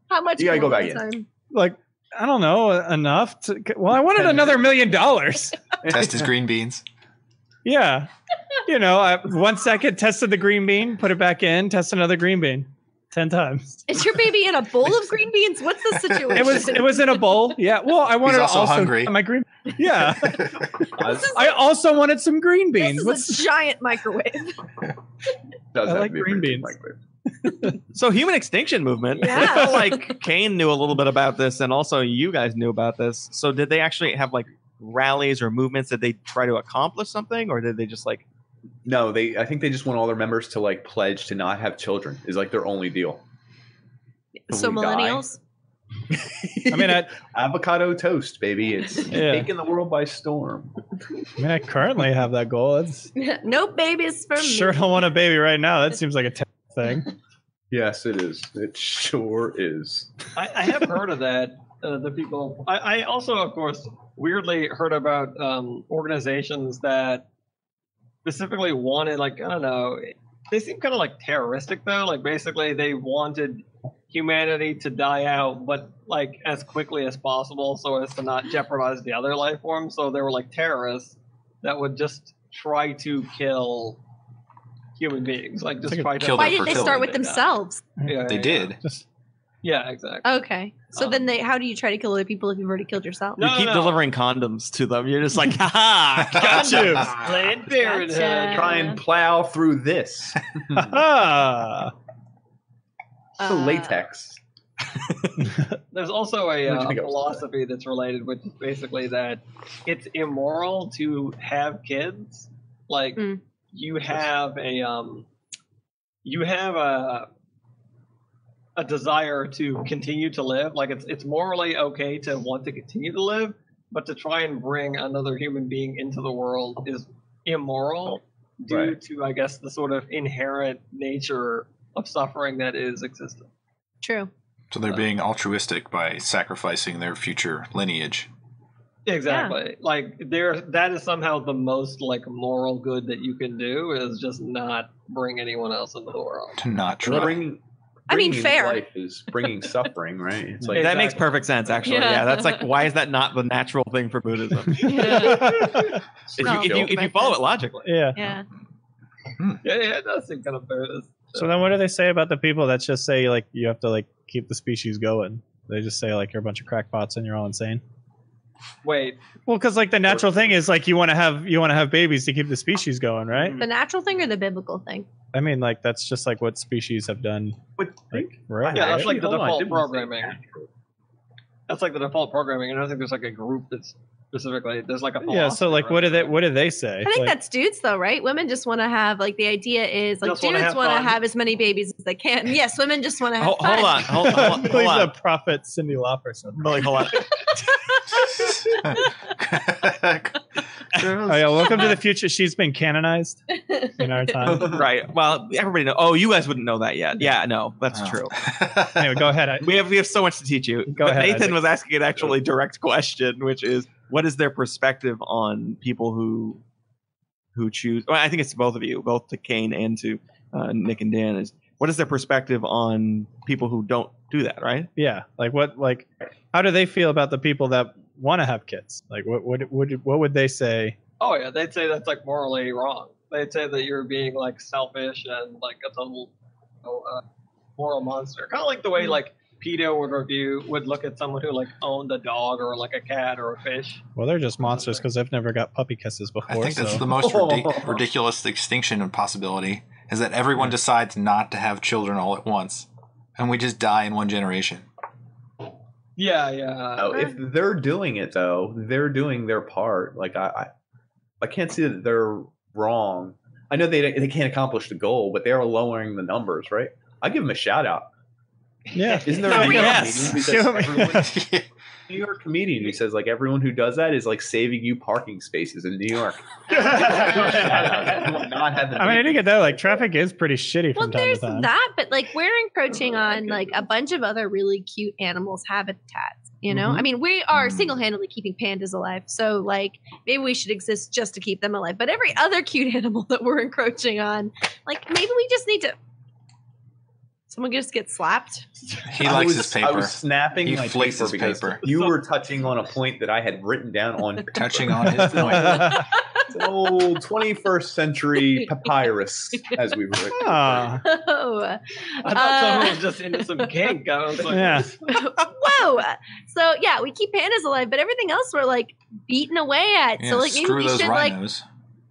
How much? You gotta go back cooldown in. time? Like, I don't know, enough to. Well, I wanted another $1 million. Test his green beans. Yeah. You know, 1 second, tested the green bean, put it back in, test another green bean. 10 times. Is your baby in a bowl of green beans? What's the situation? It was in a bowl. Yeah. Well, I wanted He's to also also hungry. my green. Yeah. I also wanted some green beans. This is a giant microwave. I like green beans. So human extinction movement. Yeah. I feel like Kane knew a little bit about this, and also you guys knew about this. So did they actually have like rallies or movements? Did they try to accomplish something, or did they just like? No, I think they just want all their members to like pledge to not have children. Is like their only deal. So we die. millennials. I mean, avocado toast, baby. It's Yeah. taking the world by storm. I currently have that goal. It's No babies for me. sure don't want a baby right now. That seems like a terrible thing. Yes, it is. It sure is. I have heard of that. The people. I also, of course, weirdly heard about organizations that specifically wanted, like, I don't know, they seem kind of like terroristic though. Like basically they wanted humanity to die out, but like as quickly as possible so as to not jeopardize the other life forms. So they were like terrorists that would just try to kill human beings. Like just try to kill Why their did they fertility. start with themselves? They did. Yeah, exactly. Okay. So then how do you try to kill other people if you've already killed yourself? No, You keep delivering condoms to them. You're just like, ha Condoms. Planned Parenthood. Gotcha. Try and plow through this. Ah. The latex. There's also a Where'd you go? philosophy that's related, which is basically that it's immoral to have kids. Like you have a desire to continue to live. Like it's morally okay to want to continue to live, but to try and bring another human being into the world is immoral due to, I guess, the sort of inherent nature of suffering that is existent. True. So they're being altruistic by sacrificing their future lineage. Exactly. Like that is somehow the most like moral good that you can do is just not bring anyone else into the world. To not try. I mean, Bringing fair. life is bringing suffering, right? It's like that makes perfect sense, actually. Yeah. Yeah, that's like, why is that not the natural thing for Buddhism? Yeah. If you follow it logically. Yeah. Yeah. Yeah, it does seem kind of fair. So then what do they say about the people that just say like you have to like keep the species going? They just say like you're a bunch of crackpots and you're all insane. Wait. Well, because like the natural thing is like you want to have babies to keep the species going, right? The natural thing or the biblical thing? I mean, like that's just like what species have done. Like, right? Yeah, that's right? like the Hold on, default didn't we say programming. That's like the default programming, and I don't think there's like a group that's specifically there's like a Yeah. So like, what do they say? I think Like, that's dudes though, right? Women just want to have like the idea is like Just wanna dudes have want to fun. have as many babies as they can. Yes, women just want to have Hold fun. on. Hold I believe on. the prophet Cyndi Lauper said. Like, hold on. Oh yeah, welcome to the future. She's been canonized in our time. Right. Well, everybody knows. Oh, you guys wouldn't know that yet. Yeah, no, that's Oh. true. Anyway, go ahead. We have so much to teach you. Go But ahead, Nathan Isaac. was asking an actually direct question, which is, what is their perspective on people who choose? Well, I think it's both of you, both to Kane and to Nick and Dan. Is what is their perspective on people who don't do that? Right? Yeah, like what? Like, how do they feel about the people that want to have kids? Like, what would they say? Oh yeah, they'd say that's like morally wrong. They'd say that you're being like selfish and like a total moral monster. Kind of like the way like PETA would look at someone who like owned a dog or like a cat or a fish. Well, they're just monsters because they've never got puppy kisses before. I think that's so. the most ridiculous extinction possibility is that everyone decides not to have children all at once, and we just die in one generation. Yeah, yeah. Oh, if they're doing it though, they're doing their part. Like I can't see that they're wrong. I know they can't accomplish the goal, but they are lowering the numbers, right? I give them a shout out. Yeah, Isn't there No, a New York yes. comedian who says everyone, New York comedian who says like everyone who does that is like saving you parking spaces in New York. Not have the I mean, I think that like traffic is pretty shitty Well, from time there's to time. that, but like we're encroaching on like a bunch of other really cute animals' habitats. You know, I mean, we are single-handedly keeping pandas alive, so like maybe we should exist just to keep them alive. But every other cute animal that we're encroaching on, like maybe we just need to. Someone just get slapped. He likes his I paper. was snapping He my flicks paper his because paper. you were touching on a point that I had written down on Touching on his point. It's an old 21st century papyrus, as we were. Ah. Oh. I thought someone was just into some kink. I was like, Yeah. Whoa. So yeah, we keep pandas alive, but everything else we're like beaten away at. Yeah, So like maybe screw we those should rhinos.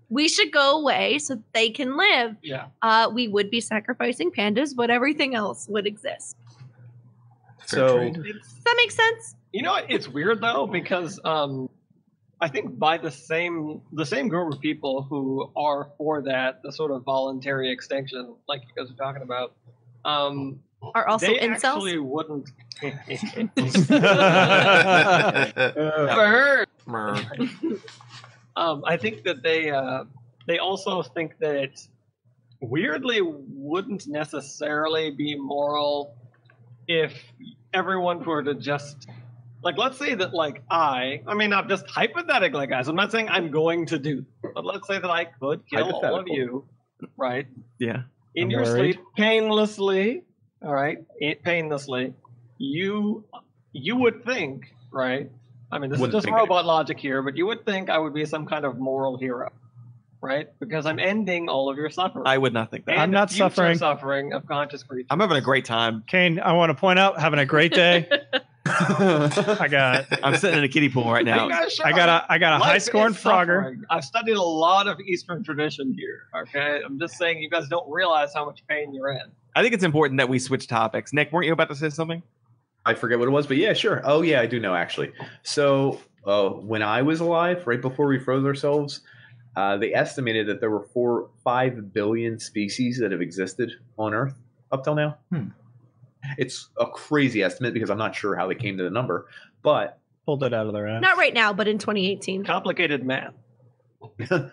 we should go away so they can live. yeah. We would be sacrificing pandas, but everything else would exist. Fair So- trade. Does that make sense? You know, it's weird though because I think by the same group of people who are for that, the sort of voluntary extinction, like you guys are talking about, Are also they incels? actually wouldn't. Brr. I think that they also think that it weirdly wouldn't necessarily be moral if everyone were to just like, let's say that like I mean I'm just hypothetically, guys, I'm not saying I'm going to do, but let's say that I could kill all of Hypothetical. you, right, Yeah. in I'm your worried. sleep, painlessly, all right, painlessly. You would think, right, I mean, this Wouldn't is just think robot logic here, but you would think I would be some kind of moral hero, right? Because I'm ending all of your suffering. I would not think that. And I'm not future suffering. suffering of conscious creatures. I'm having a great time. Kane, I want to point out, having a great day. I got I'm sitting in a kiddie pool right Are you now. guys sure? I got a high Life scoring is Frogger. suffering. I've studied a lot of Eastern tradition here. Okay, I'm just saying you guys don't realize how much pain you're in. I think it's important that we switch topics. Nick, weren't you about to say something? I forget what it was, but yeah, sure. Oh, yeah, I do know, actually. So when I was alive, right before we froze ourselves, they estimated that there were 5 billion species that have existed on Earth up till now. It's a crazy estimate because I'm not sure how they came to the number, but Pulled it out of their ass. Not right now, but in 2018. Complicated math. the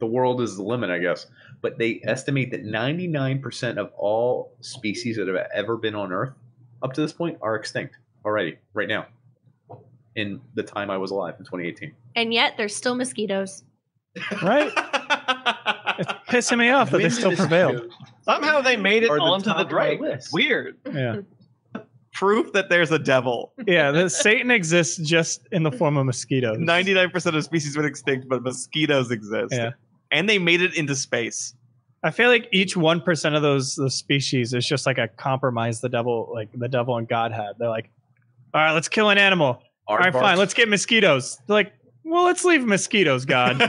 world is the limit, I guess. But they estimate that 99% of all species that have ever been on Earth up to this point are extinct already, right now, in the time I was alive in 2018. And yet there's still mosquitoes. Right? It's pissing me off that they still prevailed. Somehow they made it Are the onto the top of my Drake. list. Weird. Yeah. Proof that there's a devil. Yeah, that Satan exists just in the form of mosquitoes. 99% of species went extinct, but mosquitoes exist. Yeah. And they made it into space. I feel like each 1% of those species is just like a compromise the devil and God had. They're like, all right, let's kill an animal. All right, fine, let's get mosquitoes. They're like, well, let's leave mosquitoes, God.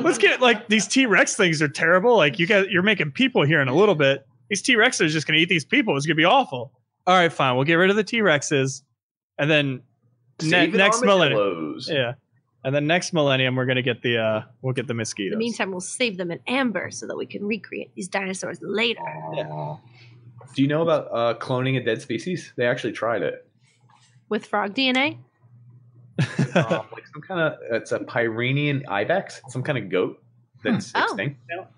Let's get like these T-Rex things are terrible. Like you're making people here in a little bit. These T-Rexes are just going to eat these people. It's going to be awful. All right, fine. We'll get rid of the T-Rexes, and then next millennium, armadillos. yeah, and then next millennium we're going to get we'll get the In mosquitoes. the meantime, we'll save them in amber so that we can recreate these dinosaurs later. Do you know about cloning a dead species? They actually tried it. With frog DNA? Like some kind of, it's a Pyrenean ibex, some kind of goat that's Oh. extinct now.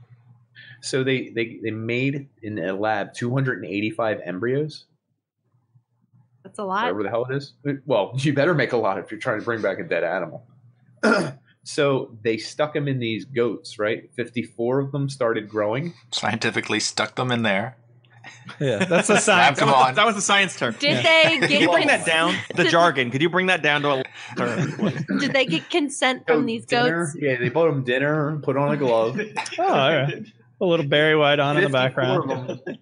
So they made in a lab 285 embryos, That's a lot. whatever the hell it is. Well, you better make a lot if you're trying to bring back a dead animal. So they stuck them in these goats, right? 54 of them started growing. Scientifically stuck them in there. Yeah, that's the science. Come on. That was the science term. Did they Could you get bring that down? The jargon. Could you bring that down to a term? Did they get consent from these Dinner. goats? Yeah, they bought them dinner, put on a glove. Oh, all right. A little Barry White on in the 54 background. of them.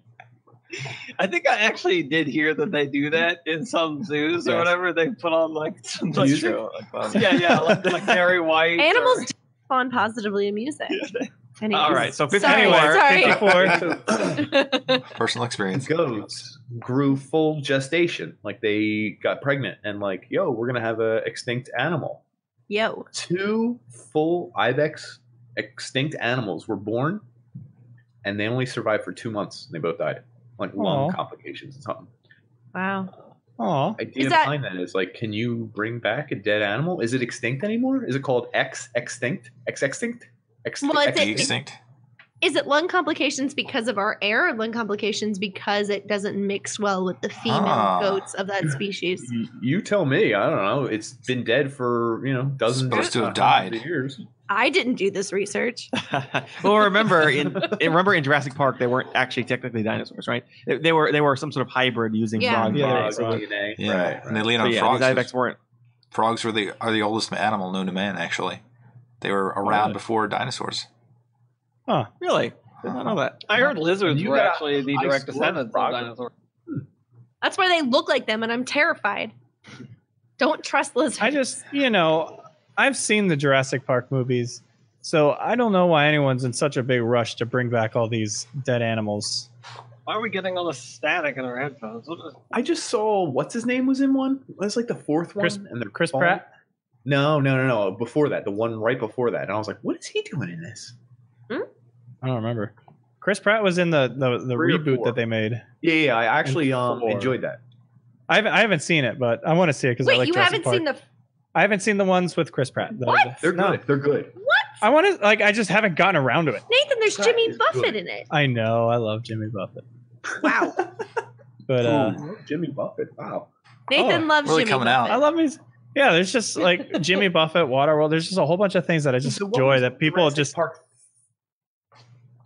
I think I actually did hear that they do that in some zoos or Yes. whatever. They put on like some like, Music? like Barry White. Animals do respond positively to music. Anyways. All right, so 54. Sorry. 54. Personal experience. Goats grew full gestation. Like they got pregnant and like, yo, we're going to have a extinct animal. Yo. 2 full ibex extinct animals were born and they only survived for 2 months. They both died. Like lung Aw. complications and something. Wow. Aw. Idea Is that- behind that is like, can you bring back a dead animal? Is it extinct anymore? Is it called extinct? Extinct? Well, it's Extinct. Is it lung complications because of our air, or lung complications because it doesn't mix well with the female goats of that species? You tell me. I don't know. It's been dead for, dozens Supposed to have hundreds died. of years. I didn't do this research. Well, remember in Jurassic Park, they weren't actually technically dinosaurs, right? They were some sort of hybrid using Yeah. frog Yeah, DNA. Frogs, so- DNA. Yeah, Right. and they lean So on yeah, frogs. these ibex weren't. Frogs are the oldest animal known to man, actually. They were around before dinosaurs. Huh. Really? Did not know that. I heard lizards were actually the direct ice descendants of frog. dinosaurs. That's why they look like them, and I'm terrified. Don't trust lizards. I just, I've seen the Jurassic Park movies, so I don't know why anyone's in such a big rush to bring back all these dead animals. Why are we getting all the static in our headphones? What is- I just saw what's his name was in one. It was like the fourth one, Chris Pratt? No. Before that, the one right before that, and I was like, "What is he doing in this?" I don't remember. Chris Pratt was in the 3 or reboot 4. that they made. Yeah. I actually 4. enjoyed that. I haven't seen it, but I want to see it because I Wait, like you Jurassic haven't Park. seen the... I haven't seen the ones with Chris Pratt. What? They're No. good. They're good. I want to I just haven't gotten around to it. Nathan, there's That Jimmy is Buffett good. in it. I know. I love Jimmy Buffett. Wow. But Ooh, Jimmy Buffett. Wow. Nathan loves really Jimmy coming Buffett. out. I love me. Yeah, there's just like Jimmy Buffett, Waterworld. There's just a whole bunch of things that I just So what enjoy was that people Jurassic just. Park?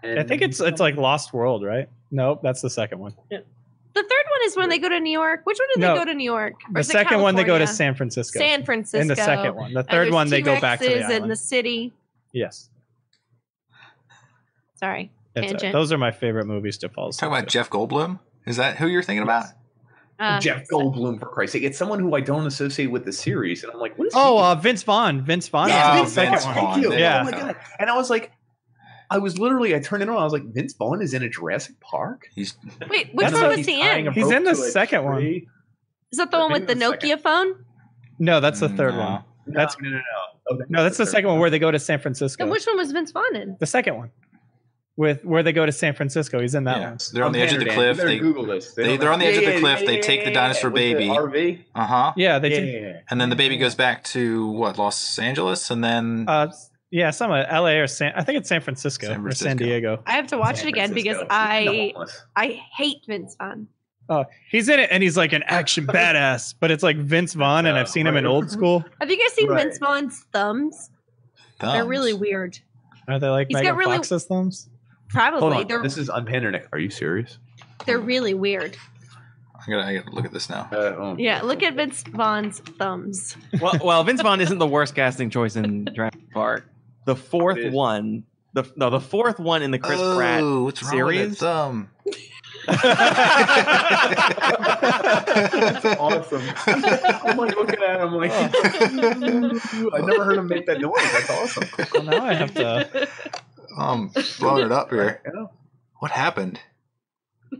I think it's like Lost World, right? Nope, that's the second one. The third one is when they go to New York. Which one did No, they go to New York? Or The is it second one they go to California? San Francisco. San Francisco. In the second one, the And third there's one they go back to the T-Rexes in island. the city. Yes, Sorry, It's tangent. those are my favorite movies to fall asleep Talking about to. Jeff Goldblum? Is that who you're thinking about? Jeff Goldblum, for Christ's sake. It's someone who I don't associate with the series. And I'm like, what is Oh, Vince Vaughn. Vince Vaughn. Yeah, is in the Vince second Vaughn. one. Thank you. Yeah. Oh my God. And I was like, I turned it on. I was like, Vince Vaughn is in a Jurassic Park? He's Wait, which That's one what was He's he tying in? a He's rope in the to a second one. tree. Is that the one with the Maybe the Nokia phone? No, that's the third No. one. No, That's no. Oh, no, that's the second one where they go to San Then Francisco. which one was Vince Vaughn in? The second one, with where they go to San Francisco. He's in that yeah. one. So they're on the edge of the cliff. You better They, Google this. they're on the edge of the cliff. They take the dinosaur With the baby. RV. Yeah, they Yeah, do. yeah, yeah. and then the baby goes back to what, Los Angeles, and then Yeah, some L.A. or I think it's San Francisco, San or Francisco. San Diego. I have to watch San it again because Francisco. I hate Vince Vaughn. He's in it, and he's like an action badass, but it's like Vince Vaughn, and I've seen him in Old School. Have you guys seen Right. Vince Vaughn's thumbs? They're thumbs. really weird. Are they like He's got Megan really- Fox's thumbs? Probably. Hold on. They're This is unpandernick. Are you serious? they're really weird. I gotta look at this now. Yeah, look at Vince Vaughn's thumbs. Well, Vince Vaughn isn't the worst casting choice in Jurassic Park. The fourth It is. one, the fourth one in the Chris Pratt What's wrong with series. that thumb? That's awesome. I'm like looking at him like, I never heard him make that noise. That's awesome. Well, now I have to. Blowing it up here. Yeah. What happened?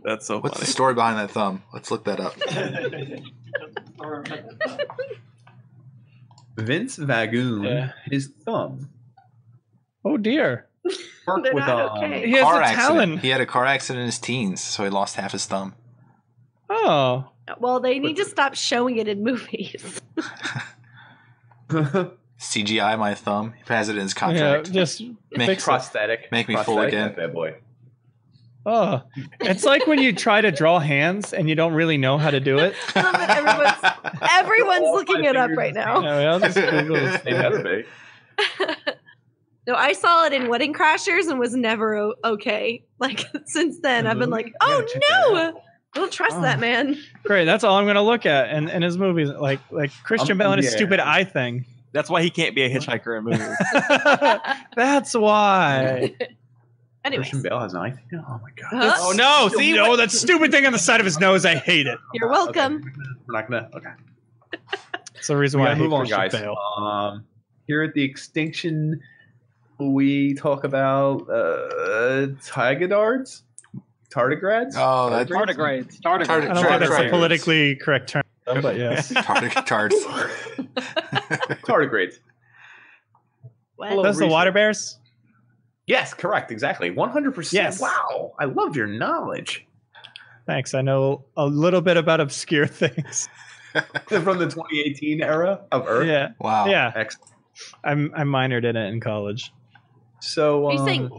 That's so What's the funny. story behind that thumb? Let's look that up. Vince Vagoon, Yeah. his thumb. Oh dear, Worked They're with not okay. he has Car a accident. talon. He had a car accident in his teens, so he lost half his thumb. Oh, Well, they need to stop showing it in movies. CGI my thumb. He has it in his yeah, contract. just Make fix it. prosthetic. Make me full Prosthetic, again. that bad boy. Oh, it's like when you try to draw hands and you don't really know how to do it. I love that everyone's All looking my it up fingers right in now. Yeah, well, just Google it. It has to be. No, I saw it in Wedding Crashers and was never okay. Like since then, I've been like, oh gotta check that no, I don't trust Oh. that man. Great, that's all I'm gonna look at. And in his movies, like Christian Bale and his yeah. stupid eye thing. That's why he can't be a hitchhiker in movies. That's why. Anyways, Christian Bale has an eye thing? Oh my god. Huh? Oh no! See, No, that stupid thing on the side of his nose. I hate it. You're welcome. Okay. We're not gonna. Okay. It's the reason We why I gotta hate move on, Christian guys. Bale. Here at the Extinction, we talk about tardigrades. Tardigrades. Oh, that's Tardigrades. I don't think that's a Tardigrades. politically correct term, but yes. tards. Tardigrades. What? Those the water bears? Yes, correct. Exactly. 100%. Yes. Wow. I love your knowledge. Thanks. I know a little bit about obscure things. From the 2018 era of Earth. Yeah. Wow. Yeah. Excellent. I minored in it in college. So, Are you saying?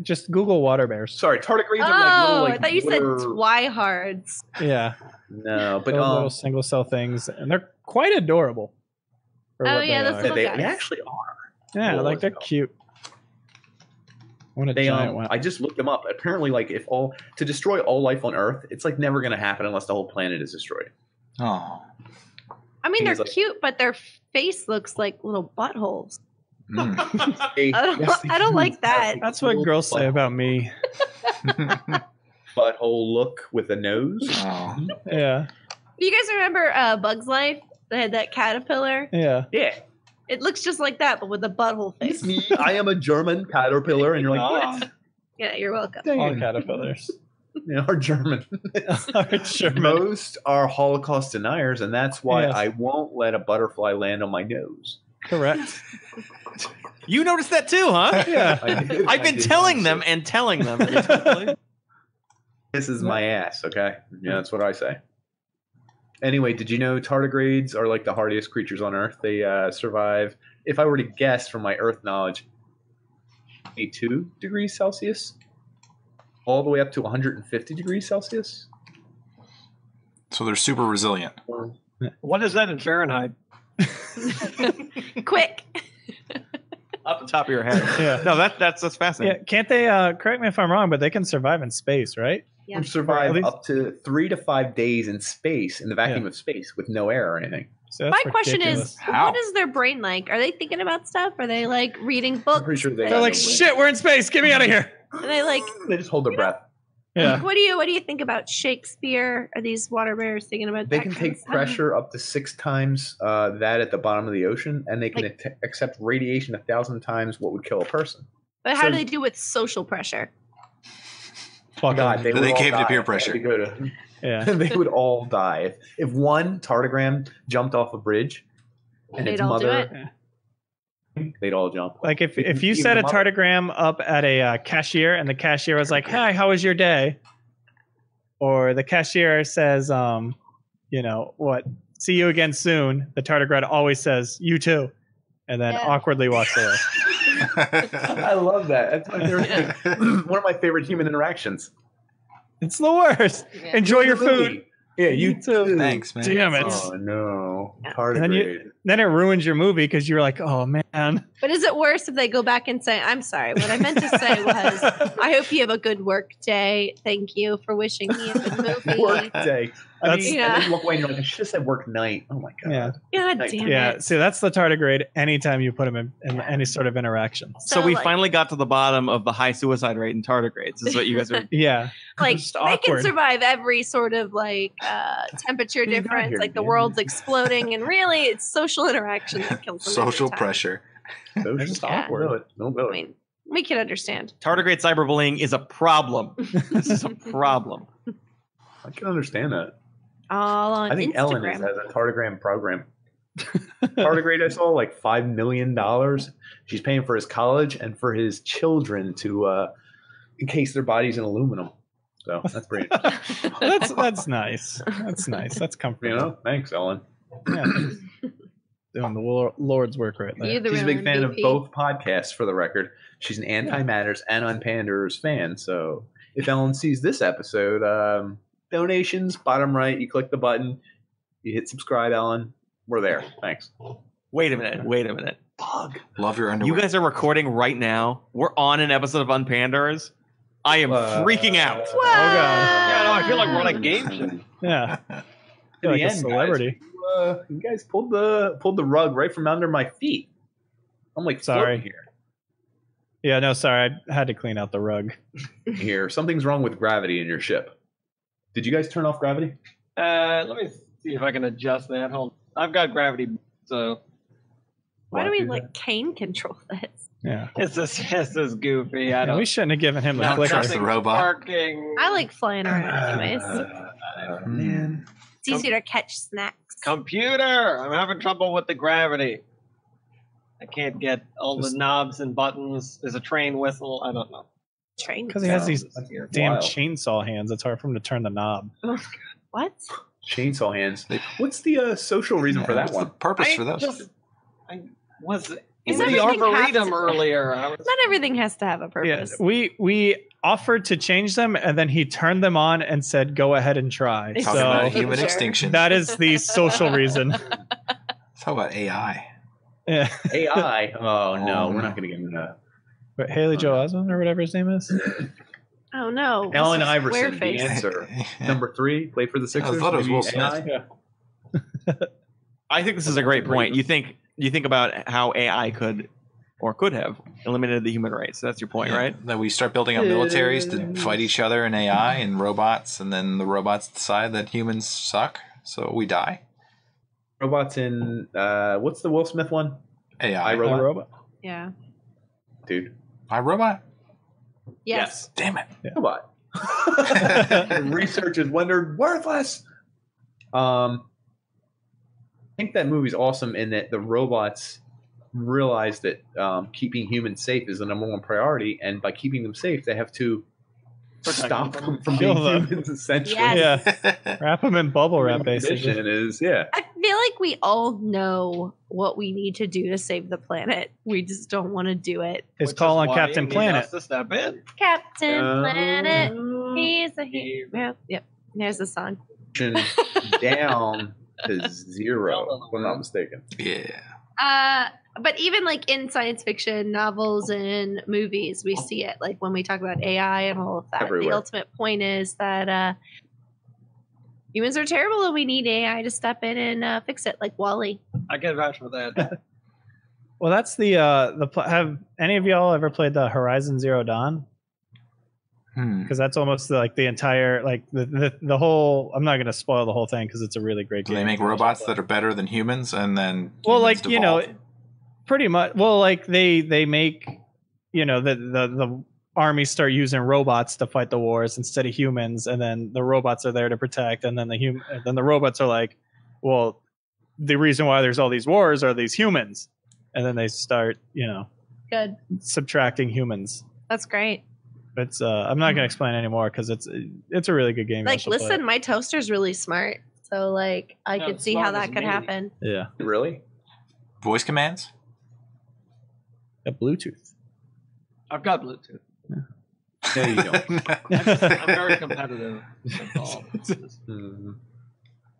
Just Google water bears. sorry, tardigrades Oh, are like little, like I thought you said water- twihards. Yeah. No, but Those little single cell things, and they're quite adorable. for Oh, what yeah, they those are. little they guys. actually are. Yeah, little like they're ones. cute. I want a They giant one. I just looked them up. Apparently, like if all to destroy all life on Earth, it's like never going to happen unless the whole planet is destroyed. Oh. I mean, they're He's like- cute, but their face looks like little buttholes. I don't like that. That's what girls say about me. Butthole look with a nose. Oh. Yeah. Do you guys remember Bug's Life? They had that caterpillar. Yeah. Yeah. It looks just like that, but with a butthole face. It's me. I am a German caterpillar, and you're like, yes. Yeah, you're welcome. All caterpillars. They are German. Are German. Most are Holocaust deniers, and that's why Yes. I won't let a butterfly land on my nose. Correct. You noticed that too, huh? Yeah. I've been telling them and telling them. This is my ass, okay? Yeah, that's what I say. Anyway, did you know tardigrades are like the hardiest creatures on Earth? They survive, if I were to guess from my Earth knowledge, 82 degrees Celsius, all the way up to 150 degrees Celsius. So they're super resilient. What is that in Fahrenheit? Quick. Off the top of your head. Yeah. No, that's Yeah. fascinating. Can't they, correct me if I'm wrong, but they can survive in space, right? Yeah. Survive At least- up to 3 to 5 days in space, in the vacuum of space, with no air or anything. So that's My question ridiculous. is, How? what is their brain like? Are they thinking about stuff? Are they like reading books? I'm pretty sure They're like, shit, we're in space. Get me out of here. Are they like, They just hold their breath. Yeah. what do you think about Shakespeare? Are these water bears thinking about They that can kind of take stuff? pressure up to 6 times that at the bottom of the ocean, and they can accept radiation 1,000 times what would kill a person. But how So- do they do with social pressure? Fuck God, them. would all cave to die peer if pressure. they had to go to- Yeah. they would all die. If one tardigrade jumped off a bridge and They'd its all do mother, they'd all jump. Like if you Even set the a mother. tardigram up at a cashier and the cashier was like, "Hi, how was your day?" Or the cashier says, you know, what? See you again soon. The tardigrade always says, "You too," and then Yeah. awkwardly walks away. I love that. That's my favorite, one of my favorite human interactions. It's the worst. Yeah. Enjoy your food. Yeah, you too. Thanks, man. Damn it. Oh no, Yeah. tardigrade. Then it ruins your movie because you're like, "Oh man." But is it worse if they go back and say, I'm sorry, what I meant to say was, I hope you have a good work day. Thank you for wishing me a good movie. Work day. I That's- mean, Yeah. and then you walk away and you're like, I should have said work night. Oh my god. Yeah. God damn Yeah. it. See, that's the tardigrade. Anytime you put him in any sort of interaction. So we like, finally got to the bottom of the high suicide rate in tardigrades. Is what you guys are. Yeah. like Just they can awkward. survive every sort of like temperature you got difference, here, like the man? world's exploding, and really it's social interaction that kills them. every Social time. pressure. They're just awkward. Don't I do it. mean, we can understand. Tardigrade cyberbullying is a problem. This is a problem. I can understand that. All on I think Instagram. Ellen has a tardigrade program. Tardigrade, I saw like $5 million. She's paying for his college and for his children to encase their bodies in aluminum. So that's pretty interesting. That's nice. That's nice. That's comfortable. You know, thanks, Ellen. Yeah. Doing the Lord's work right there. You the She's a real big fan of MVP. both podcasts, for the record. She's an AntiMatters and UnPanders fan. So if Ellen sees this episode, donations, bottom right, you click the button, you hit subscribe, Ellen. We're there. Thanks. Wait a minute. Bug. Love your underwear. You guys are recording right now. We're on an episode of Unpanders. I am freaking out. Whoa! Yeah, no, I feel like we're on a game show. Yeah. To Feel like the a end, celebrity. You guys pulled the rug right from under my feet. I'm like Sorry. floating here. Yeah, no, sorry. I had to clean out the rug. Here, something's wrong with gravity in your ship. Did you guys turn off gravity? Let me see if I can adjust that. Hold. I've got gravity, so Why do we do like cane control this? Yeah. it's just goofy. I Yeah, don't. we shouldn't have given him the Don't clicker. trust the robot. Parking. I like flying around anyways. Man. It's easier to catch snacks. Computer, I'm having trouble with the gravity. I can't get all the knobs and buttons. There's a train whistle. I don't know. Train. Because he has these That's damn wild. chainsaw hands. It's hard for him to turn the knob. What? Chainsaw hands. What's the social reason for that What's the one? purpose I for those? just- I was in Is the everything have arboretum to- earlier. I was, Not everything has to have a Yeah, purpose. we offered to change them, and then he turned them on and said, "Go ahead and try." Talking Talking about So human Sure. extinction. that is the social reason. Talk about AI. Yeah. AI. Oh no, we're not going to get into that. But Haley Joel Osment or whatever his name is. Oh no. Allen This is Iverson, the Squareface. answer. Number 3, played for the Sixers. thought it was Maybe Will Smith. AI? I think this is a great point. You think about how AI could or could have eliminated the human race. That's your point, right? That we start building up militaries to fight each other in AI and robots, and then the robots decide that humans suck, so we die. Robots in what's the Will Smith one? AI. iRobot. Yeah. Dude. iRobot? Yes. Damn it. Yeah. Robot. Research is rendered worthless. I think that movie's awesome in that the robots realize that keeping humans safe is the number one priority, and by keeping them safe, they have to stop them from being humans. Essentially, Yes. Yeah. Wrap them in bubble wrap, basically. Condition is I feel like we all know what we need to do to save the planet. We just don't want to do it. His Which call is on why Captain you need Planet. us to step in. Captain Planet, he's a hero. Yep, there's the song. down to 0, if I'm not mistaken. Yeah. But even like in science fiction novels and movies, we see it. Like when we talk about AI and all of that, Everywhere. the ultimate point is that humans are terrible and we need AI to step in and fix it, like Wall-E. I can vouch for that. Well, that's have any of y'all ever played the Horizon Zero Dawn? Because that's almost like the entire, like the whole. I'm not going to spoil the whole thing because it's a really great So game. they make robots that are better than humans, and then Well, humans like, you know, devolve. pretty much. Well, like they make, you know, the armies start using robots to fight the wars instead of humans, and then the robots are there to protect, and then the robots are like, well, the reason why there's all these wars are these humans, and then they start, you know, Good. subtracting humans. That's great. It's I'm not gonna explain anymore because it's a really good game. Like, listen, my toaster's really smart, so like I Yeah, could it's see how smart as that could me. happen. Yeah, Really? Voice commands? a Bluetooth. I've got Bluetooth. No, you don't. I'm very competitive. That's all. Mhm.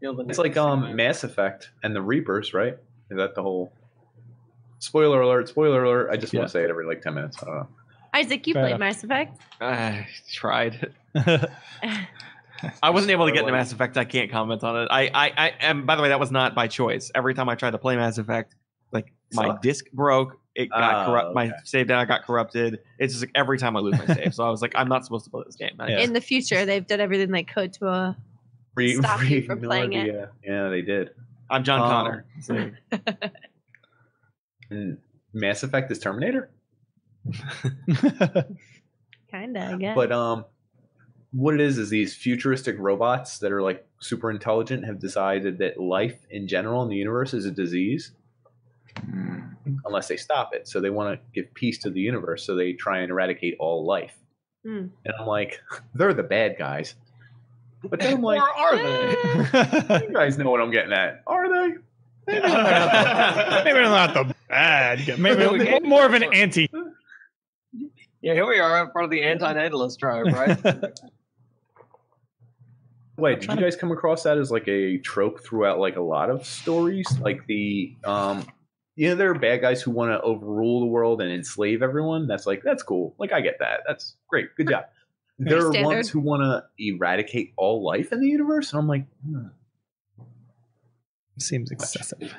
Feel the It's like Mass Effect and the Reapers, right? Is that the whole? Spoiler alert! Spoiler alert! I just want to say it every like 10 minutes. I don't know. Isaac, you Fair played enough. Mass Effect. I tried. I wasn't able to get into Mass Effect. I can't comment on it. And by the way, that was not by choice. Every time I tried to play Mass Effect, like my Sucked. disc broke. It got corrupt. Okay. My save data got corrupted. It's just like every time I lose my save. So I was like, I'm not supposed to play this game. Yeah. In the future, they've done everything they could to stop you from playing it. Yeah, they did. I'm John Connor. So, And Mass Effect is Terminator, Kinda, I guess. but what it is these futuristic robots that are like super intelligent have decided that life in general in the universe is a disease unless they stop it. So they want to give peace to the universe, so they try and eradicate all life. Hmm. And I'm like, they're the bad guys. But then I'm like, Or are they? you guys know what I'm getting at. Are they? Maybe they're not the bad guy. Maybe more of an anti. Yeah, here we are, part of the anti-natalist tribe, right? Wait, did you guys come across that as like a trope throughout like a lot of stories? Like the there are bad guys who want to overrule the world and enslave everyone. That's cool. Like I get that. That's great. Good job. There are Standard. ones who want to eradicate all life in the universe, and I'm like, Seems excessive.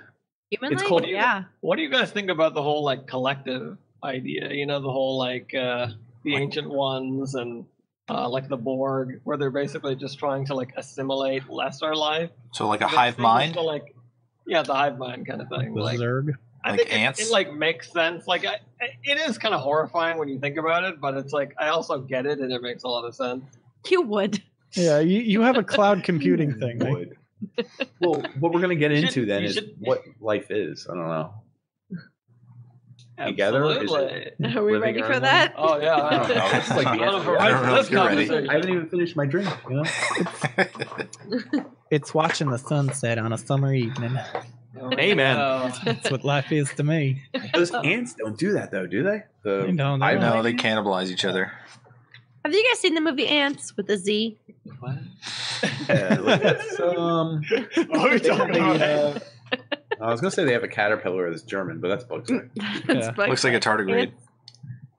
Human it's life? called- Yeah. What do you guys think about the whole like collective idea? You know, the whole like the ancient ones and like the Borg, where they're basically just trying to like assimilate lesser life. So like a They hive seem mind? to, like, yeah, the hive mind kind of thing. The Like, Zerg. I Like think ants? It like makes sense. Like it is kind of horrifying when you think about it, but it's like I also get it and it makes a lot of sense. You would. Yeah, you have a cloud computing thing. Right? Would. Well, what we're gonna get You into should- then you is should- what life is. I don't know. Together? Is it Absolutely. Are we living ready our for own that? Oh yeah. I don't know. This is like the I don't know answer. I don't know this if you're ready. conversation. I haven't even finished my drink. You know. It's watching the sunset on a summer evening. Amen. That's what life is to me. Those ants don't do that though, do they? They don't. I No, they cannibalize each other. Have you guys seen the movie Ants with a Z? Yeah, like that's, What are we talking about? I was gonna say they have a caterpillar that's German, but that's bugs. Life. It's Yeah. like- Looks like a tardigrade.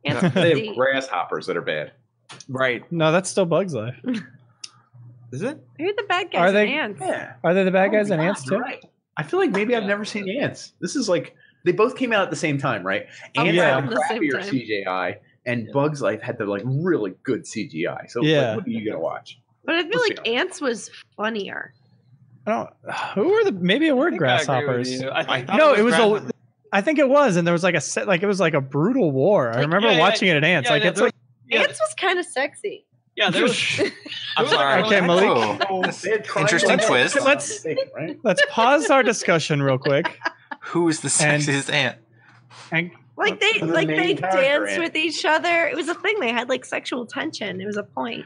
Ants with They a have Z. grasshoppers that are bad. right. No, that's still Bug's Life. Is it? Who are the bad guys Are in they- Ants? Yeah. Are they the bad Oh guys my and God, ants you're too? right. I feel like maybe I've never seen ants. This They both came out at the same time, right? And Yeah. had the The same crappier time. CGI, and Bugs Life had the like really good CGI. So Yeah. like, what are you gonna watch? But I feel Let's like be honest. Ants was funnier. I don't. Who were the? Maybe it were I think I agree with grasshoppers. you. I think thought No, it was grasshoppers. I think it was, and there was like a set, like it was like a brutal war. I Like, remember yeah, watching it at Ants. yeah, like yeah, it's there- like Yeah. Ants was kind of sexy. Yeah, there was. I'm sorry. Okay, Malik. Oh, They had triangles. Interesting twist. Let's- right? let's pause our discussion real quick. who is the And- sexiest ant? And Like they The like main they character danced ant. with each other. It was a thing. They had like sexual tension. It was a point.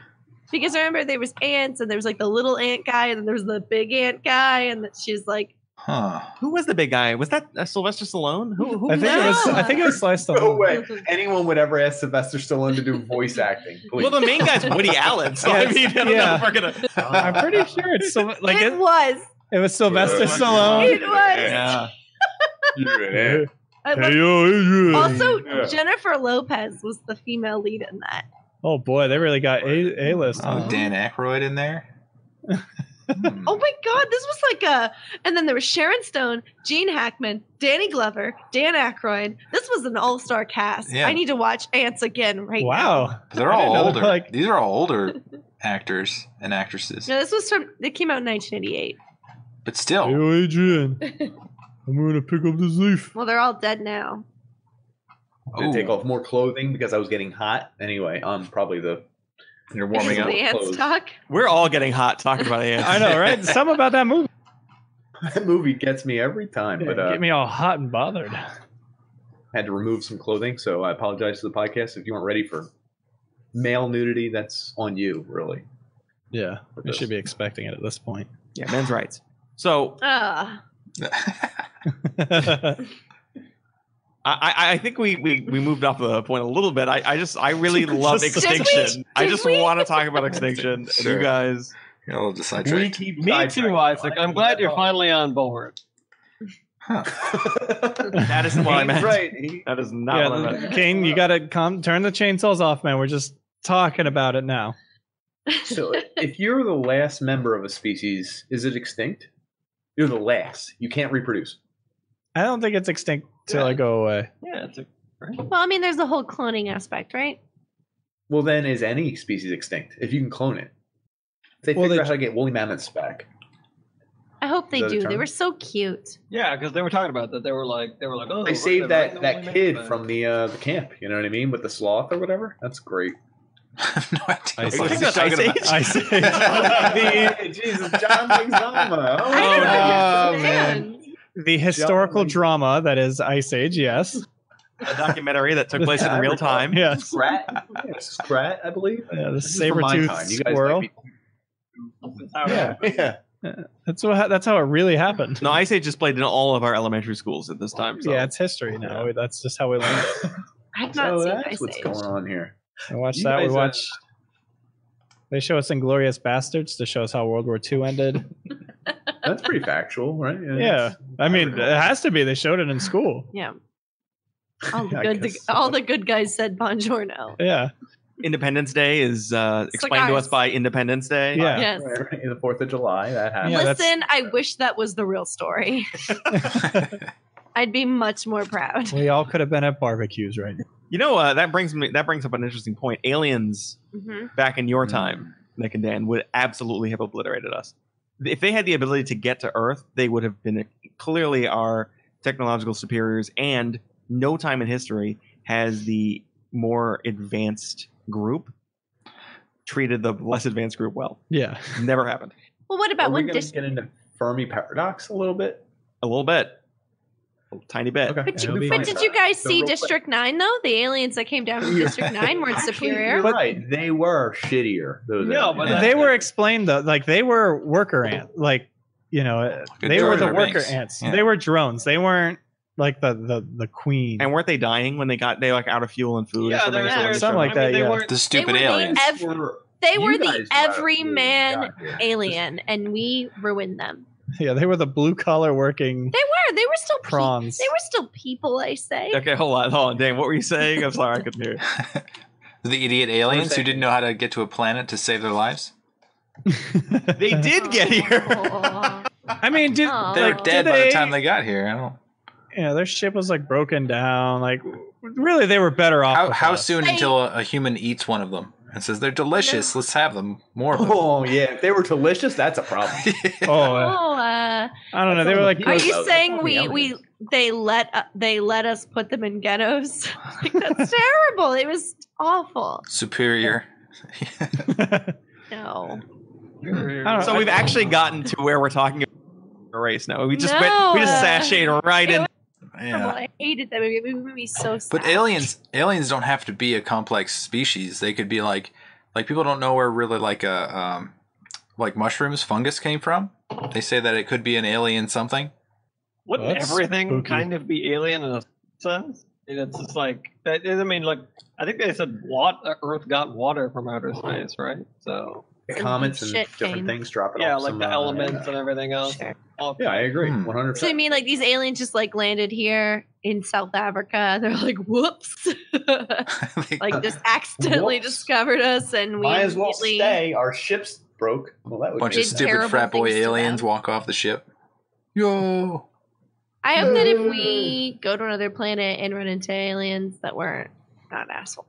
Because I remember there was ants and there was like the little ant guy and then there was the big ant guy and she's like, Huh. Who was the big guy? Was that Sylvester Stallone? Who I think No. it was. I think it was sliced on. No way anyone would ever ask Sylvester Stallone to do voice acting. Please. Well, the main guy's Woody Allen. So Yeah, I mean, I don't know yeah. if we're gonna. I'm pretty sure it's like it was. it was Sylvester It Stallone. was. Yeah. You're an ant. I love- Hey, yo, Adrian. also, Yeah. Jennifer Lopez was the female lead in that. Oh boy, they really got a list. Oh, Dan Aykroyd in there. Oh my god, this was like a. And then there was Sharon Stone, Gene Hackman, Danny Glover, Dan Aykroyd. This was an all-star cast. Yeah. I need to watch Ants again right now. Wow. They're I didn't all know older. they're like- These are all older actors and actresses. No, this was from. It came out in 1988. But still, Hey, yo, Adrian. I'm gonna pick up this leaf. Well, they're all dead now. I Ooh. take off more clothing because I was getting hot. Anyway, probably the you're warming the up. ants Clothes. talk. We're all getting hot talking about ants. I know, right? Something about that movie. that movie gets me every time. But Get me all hot and bothered. had to remove some clothing, so I apologize to the podcast if you weren't ready for male nudity. That's on you, really. Yeah, we should be expecting it at this point. Yeah, men's rights. So I think we moved off the point a little bit. I really love Did we? Extinction. I Did just we? want to talk about Extinction. Sure. And you guys, You're a little We sidetracked. keep Me too, Isaac. I'm glad you're finally on board. Huh. that isn't what I meant. Right. That is not what I Yeah, meant. King, you gotta turn the chainsaws off, man. We're just talking about it now. So if you're the last member of a species, is it extinct? You're the last. You can't reproduce. I don't think it's extinct till I go away. Yeah, it's a, well, I mean, there's the whole cloning aspect, right? Well, then is any species extinct if you can clone it? They Well, figure they- out how to get woolly mammoths back. I hope they Is that a do. They term? were so cute. yeah, because they were talking about that. They were like, oh, They we're saved gonna that bring the kid women from the camp. You know what I mean, with the sloth or whatever. That's great. I have no idea. Ice what Age. he's talking about. I say Jesus, John Leguizamo. Oh, I don't Oh, understand. the historical John- drama that is Ice Age. Yes, A documentary that took place in real time. yes. Sprat, yeah, Sprat, I believe. Yeah, the This is from my saber-toothed time. You guys squirrel. might Yeah, be- yeah. that's how it really happened. No, Ice Age just played in all of our elementary schools at this time. So. Yeah, it's history now. That's just how we learn. I've not So seen that's Ice what's Age. going on here. We watched You that. We guys, watched. They show us Inglorious Bastards to show us how World War II ended. That's pretty factual, right? Yeah, I mean, it has to be. They showed it in school. Yeah. All the I good, guess all so. the good guys said "Buongiorno." Yeah, Independence Day is explained to us Cigars. by Independence Day. yeah. Yes. Right, right. The 4th of July, that happened. Yeah, that's- Listen, I wish that was the real story. I'd be much more proud. We all could have been at barbecues right now. You know, that brings up an interesting point. Aliens hmm back in your time, Nick and Dan, would absolutely have obliterated us. If they had the ability to get to Earth, they would have been clearly our technological superiors, and no time in history has the more advanced group treated the less advanced group well. Yeah, Never happened. Well, what Are about we when going to get into Fermi paradox a little bit? A little bit. A tiny bit. Okay. But, It'll be but fine. did you guys So see real quick- District 9, though? The aliens that came down from District 9 weren't Actually, superior. You're right. They were shittier. Those No, but aliens. they were explained though. Like they were worker ant. Like they were the drone worker beings. ants. Yeah. They were drones. They weren't like the queen. And weren't they dying when they like out of fuel and food? or Yeah, something? they're, Yeah. they're Something like that, They yeah. weren't, The stupid They were the aliens. They were You the guys were out of everyman fuel. Got you. alien, and we ruined them. Yeah, they were the blue collar working They were still prawns. They were still people, I say. Okay, hold on, Dan. What were you saying? I'm sorry, I couldn't hear. The idiot aliens who didn't know how to get to a planet to save their lives. They did get here. Oh. I mean, did Aw. They were Oh. dead did by the they- time they got here. I don't. their ship was like broken down. Like, really, they were better off. How soon until a human eats one of them and says they're delicious? Let's have them. More of them. Oh yeah, if they were delicious, that's a problem. I don't know. They were like. Are you saying they let us put them in ghettos? Like, that's terrible. It was awful. Superior. No. So we've actually gotten to where we're talking about a race now. We just sashayed right in. Yeah. I hated that movie. It made me so sad. But aliens don't have to be a complex species. They could be like people don't know where really like mushrooms, fungus came from. They say that it could be an alien something. Wouldn't That's everything spooky. kind of be alien in a sense? It's just like, I mean, like, I think they said Earth got water from outer space, right? So The comets and Shit different came. things dropping yeah, off like some, the elements and everything else. Sure. All- Yeah, I agree. 100%. So you mean like these aliens just like landed here in South Africa? They're like, whoops, like just accidentally Whoops. discovered us, and we Might as well immediately- stay. Our ship's broke. Well, that would bunch be of Did stupid terrible frat boy things to aliens them. walk off the ship. Yo. I hope that if we go to another planet and run into aliens, that we're not assholes.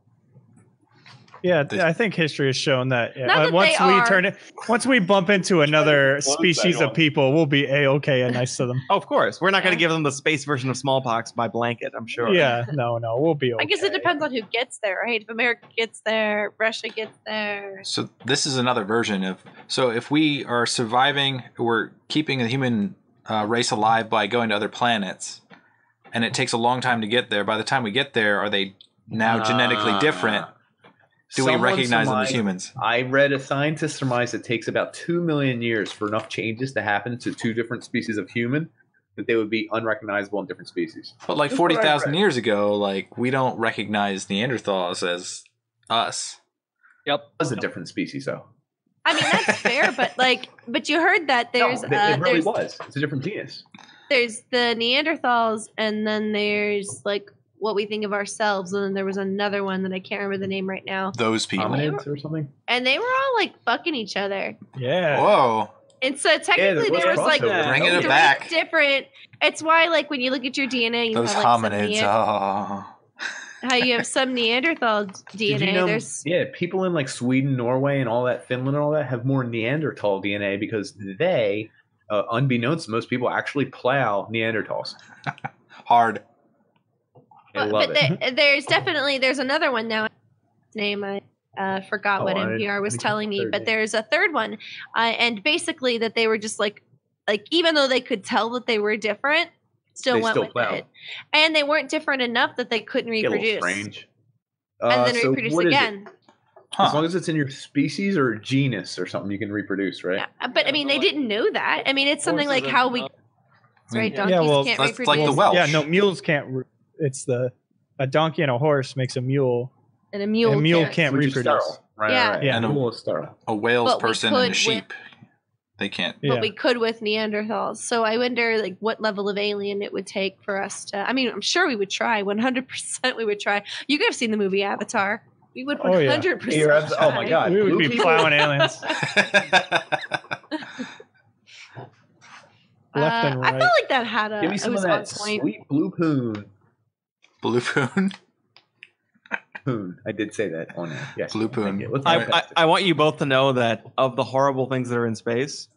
Yeah, I think history has shown that, Not that once we bump into another Close species that of people, we'll be a-okay and nice to them. Oh, of course, we're not going to Yeah. give them the space version of smallpox by blanket. I'm sure. Yeah, no, we'll be okay. I guess it depends on who gets there, right? If America gets there, Russia gets there. So this is another version of. So if we are surviving, we're keeping the human race alive by going to other planets, and it takes a long time to get there. By the time we get there, are they now genetically different? Do we Someone recognize them as surmised- humans? I read a scientist surmise it takes about 2 million years for enough changes to happen to two different species of human that they would be unrecognizable in different species. But like That's what I 40,000 read. years ago, like we don't recognize Neanderthals as us. Yep. It was a different species, though. I mean, that's fair, but you heard that there's no, it really there's was. It's a different genus. there's the Neanderthals, and then there's like what we think of ourselves, and then there was another one that I can't remember the name right now. Those people. Hominids or something? And they were all like fucking each other. Yeah. Whoa. And so technically there there was like crossover. Bringing it three back. different. It's why like when you look at your DNA, you Those have like hominids. some how you have some Neanderthal DNA. Did you know, There's yeah, people in like Sweden, Norway, and all that, Finland and all that, have more Neanderthal DNA because they, unbeknownst to most people, actually plow Neanderthals. Hard. I love it. there's another one now. His name I forgot what NPR was telling me, but there's a third one, and basically that they were just like even though they could tell that they were different, still They went still with plowed. it, and they weren't different enough that they couldn't Get a little reproduce, strange. and then So reproduce what is it? again. Huh. As long as it's in your species or genus or something, you can reproduce, right? Yeah, but I mean, they didn't know that. I mean, it's something like how we, right? Yeah, Donkeys well, can't that's reproduce. like the Welsh. Yeah, no, mules can't. It's a donkey and a horse makes a mule. and a mule, And a mule can't. can't Which is reproduce. sterile. Right, Yeah. right. Yeah. And a mule is sterile. A Wales But we person could and a with- sheep. They can't. Yeah. But we could with Neanderthals. So I wonder, like, what level of alien it would take for us to. I mean, I'm sure we would try. 100% we would try. You guys have seen the movie Avatar. We would 100%. You're abs- oh my try. god. We would Blue be people? plowing aliens left and I right. felt like that had a. Give me it some of was that on point. sweet blue poon. Blue Poon. Poon. I did say that on air. Yes. Blue poon. Thank you. Let's I want you both to know that of the horrible things that are in space,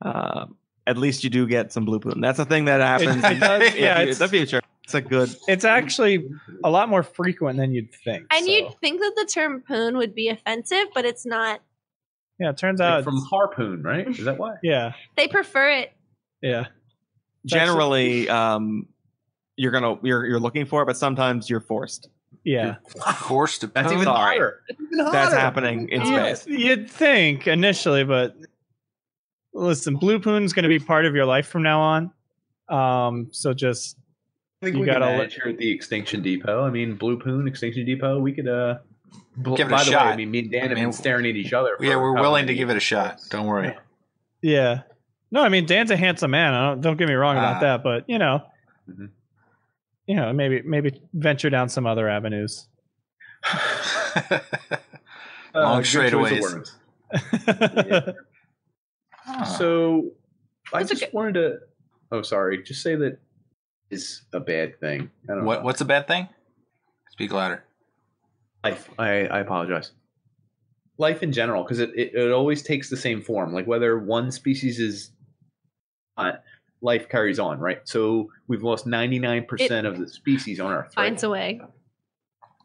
at least you do get some blue poon. That's a thing that happens. It does, yeah, in the future. It's a good. It's actually a lot more frequent than you'd think. And so. you'd think that the term poon would be offensive, but it's not. Yeah, it turns Like out. from harpoon, right? Is that why? Yeah, They prefer it. yeah. Generally, you're looking for it, but sometimes you're forced. Yeah. Forced to That's poon. even Sorry. hotter. That's even hotter. That's happening in space. You'd think initially, but listen, blue poon's going to be part of your life from now on. So just I think You we can gotta manage here at the Extinction Depot. I mean, Blue Poon, Extinction Depot. We could Give it a by the shot. way, I mean, me and Dan have been staring at each other. Yeah, for we're however willing to many give it a years. shot. Don't worry. yeah. No, I mean Dan's a handsome man. Don't get me wrong about Ah. that, but Mhm. maybe venture down some other avenues. Long Good choice of straightaways. words. Huh. So I That's just wanted to. Oh, sorry. Just say that is a bad thing. I don't know. What's a bad thing? Speak louder. Life. I apologize. Life in general, because it always takes the same form. Like whether one species is life carries on, right? So we've lost 99% of the species on Earth. Right? Finds a way.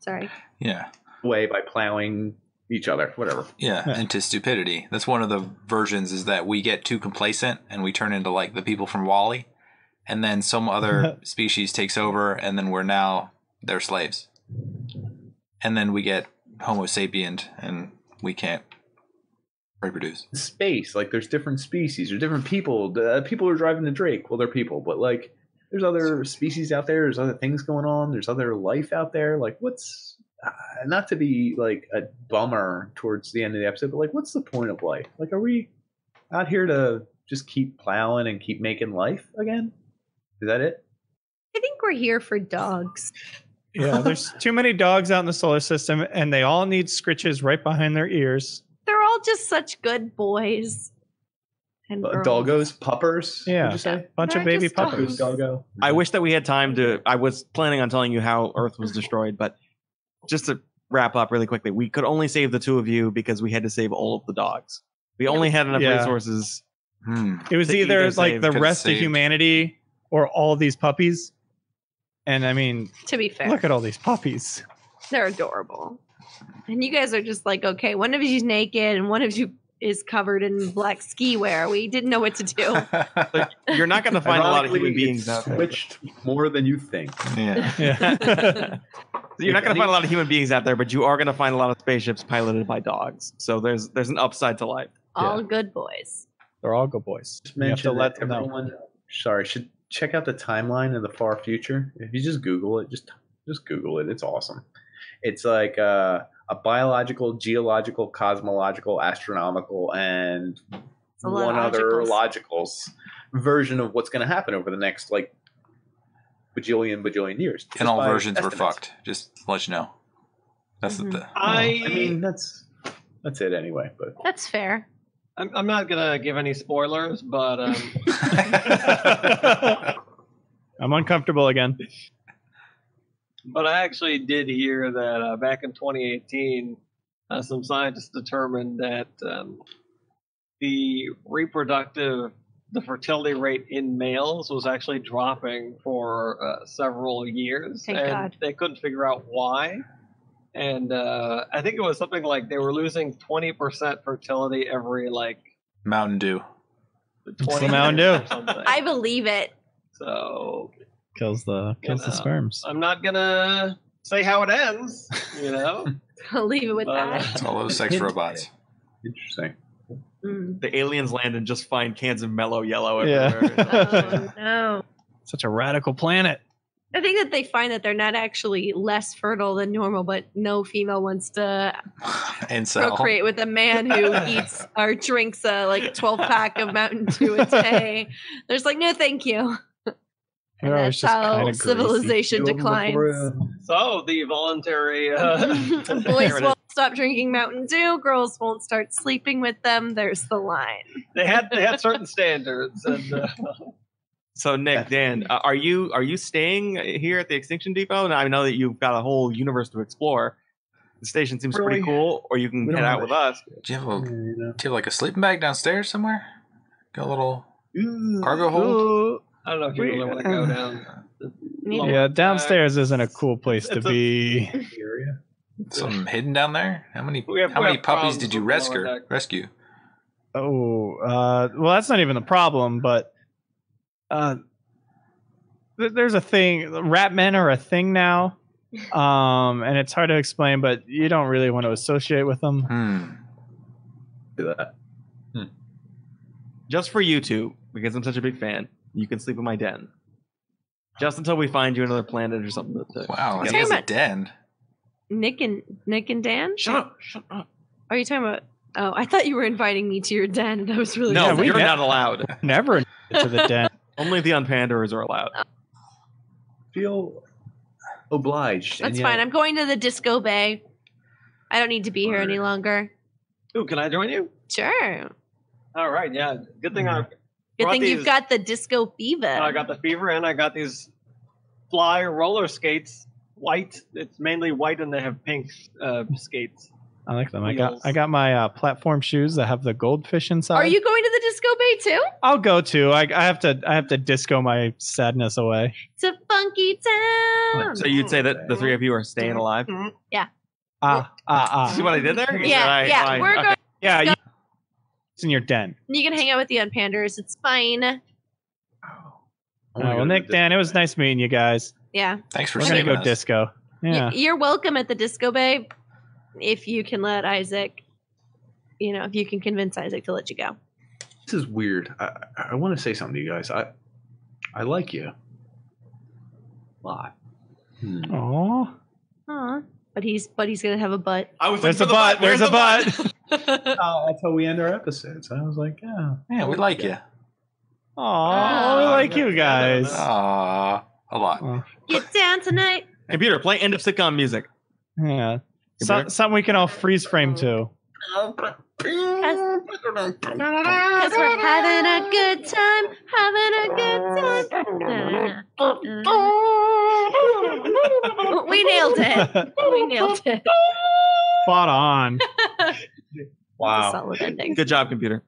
Sorry. Yeah. Way by plowing each other, whatever. Yeah, into stupidity. That's one of the versions, is that we get too complacent and we turn into like the people from WALL-E, and then some other species takes over, and then we're now their slaves. And then we get Homo sapient, and we can't reproduce. Space, like there's different species, there's different people. People are driving the Drake. Well, they're people, but like there's other species out there. There's other things going on. There's other life out there. Like what's not to be like a bummer towards the end of the episode, but like what's the point of life? Like, are we out here to just keep plowing and keep making life again? Is that it? I think we're here for dogs. Yeah, there's too many dogs out in the solar system, and they all need scritches right behind their ears. They're all just such good boys. And girls. Doggos, puppers. Yeah, Would you say? bunch of They're baby just dogs. puppers. Doggo. I wish that we had time to. I was planning on telling you how Earth was destroyed, but just to wrap up really quickly, we could only save the two of you because we had to save all of the dogs. We only had enough resources. It was to either either like save- the could've rest saved. of humanity or all these puppies. And I mean, To be fair, look at all these puppies. they're adorable. And you guys are just like, okay, one of you's naked and one of you is covered in black ski wear. We didn't know what to do. You're not going to find a lot of Ironically, human beings it's out there. switched more than you think. Yeah. Yeah. You're not going to find a lot of human beings out there, but you are going to find a lot of spaceships piloted by dogs. So there's an upside to life. All good boys. They're all good boys. Just You have to mention let that them know. everyone, should check out the timeline in the far future. If you just Google it, just Google it. It's awesome. It's like a biological, geological, cosmological, astronomical, and a lot one of other logicals. logicals version of what's going to happen over the next like bajillion years. And all Just by versions were estimates. fucked. Just to let you know. That's the. I mean, that's it anyway. But That's fair. I'm not gonna give any spoilers, but I'm uncomfortable again. but I actually did hear that back in 2018, some scientists determined that the fertility rate in males was actually dropping for several years, Thank and God. they couldn't figure out why. And I think it was something like they were losing 20% fertility every like Mountain Dew. 20 Mountain years Dew. or something. I believe it. So Kills the sperms. I'm not gonna say how it ends, you know. I'll leave it with that. It's all those sex robots. interesting. Mm. The aliens land and just find cans of mellow yellow Yeah. everywhere. Oh, no. Such a radical planet. I think that they find that they're not actually less fertile than normal, but no female wants to Incel. procreate with a man who eats or drinks like a 12-pack of Mountain Dew a day. They're just like, no, thank you. And They're always that's just how kinda greasy. civilization declines. So the voluntary. Boys won't stop drinking Mountain Dew. Girls won't start sleeping with them. There's the line. they had certain standards, and So Nick, Dan, are you staying here at the Extinction Depot? And I know that you've got a whole universe to explore. The station seems pretty Really? cool, or you can We head don't out have with a- us. Do you have like a sleeping bag downstairs somewhere? Got a little cargo hold? Ooh. I don't know if you really want to go down. Yeah, downstairs isn't a cool place to It's a- be. Area. Something hidden down there? How many We have puppies problems did you with the lower deck. rescue? Oh, well, that's not even the problem, but there's a thing. Rat men are a thing now, and it's hard to explain, but you don't really want to associate with them. Do that. Just for you two, because I'm such a big fan, you can sleep in my den. Just until we find you another planet or something. Wow, You're he has a talking den. Nick and Dan? Shut up! Shut up! Are you talking about? Oh, I thought you were inviting me to your den, and I was really No, Yeah, we you're get- not allowed. Never to the den. Only the unpanderers are allowed. Feel obliged. That's and yet- fine. I'm going to the disco bay. I don't need to be here any longer. Ooh, can I join you? Sure. All right, yeah. Good thing I Good brought thing you've these- got the disco fever. I got the fever and I got these fly roller skates. White. It's mainly white, and they have pink skates. I like them. Wheels. I got my platform shoes that have the goldfish inside. Are you going to the disco bay too? I'll go too. I have to disco my sadness away. It's a funky town. So you'd say that the three of you are staying alive? See what I did there? Yeah, we're going. Yeah, it's in your den. You can hang out with the Unpanders. It's fine. Well, Nick, Dan, it was nice meeting you guys. Yeah. Thanks for We're gonna saving go us. disco. Yeah. You're welcome at the disco bay if you can let Isaac, if you can convince Isaac to let you go. This is weird. I want to say something to you guys. I like you a lot. Aw. Aw. But he's gonna have a butt. There's a butt. There's a butt. Oh, that's how we end our episodes. I was like, yeah. Yeah, we like you. Aw, we like you guys. Aw, a lot. Aw. Get down tonight. Computer, play end of sitcom music. Yeah. Computer? Something we can all freeze frame to. Because we're having a good time. Having a good time. We nailed it. We nailed it. Spot on. That's a solid ending. Good job, computer.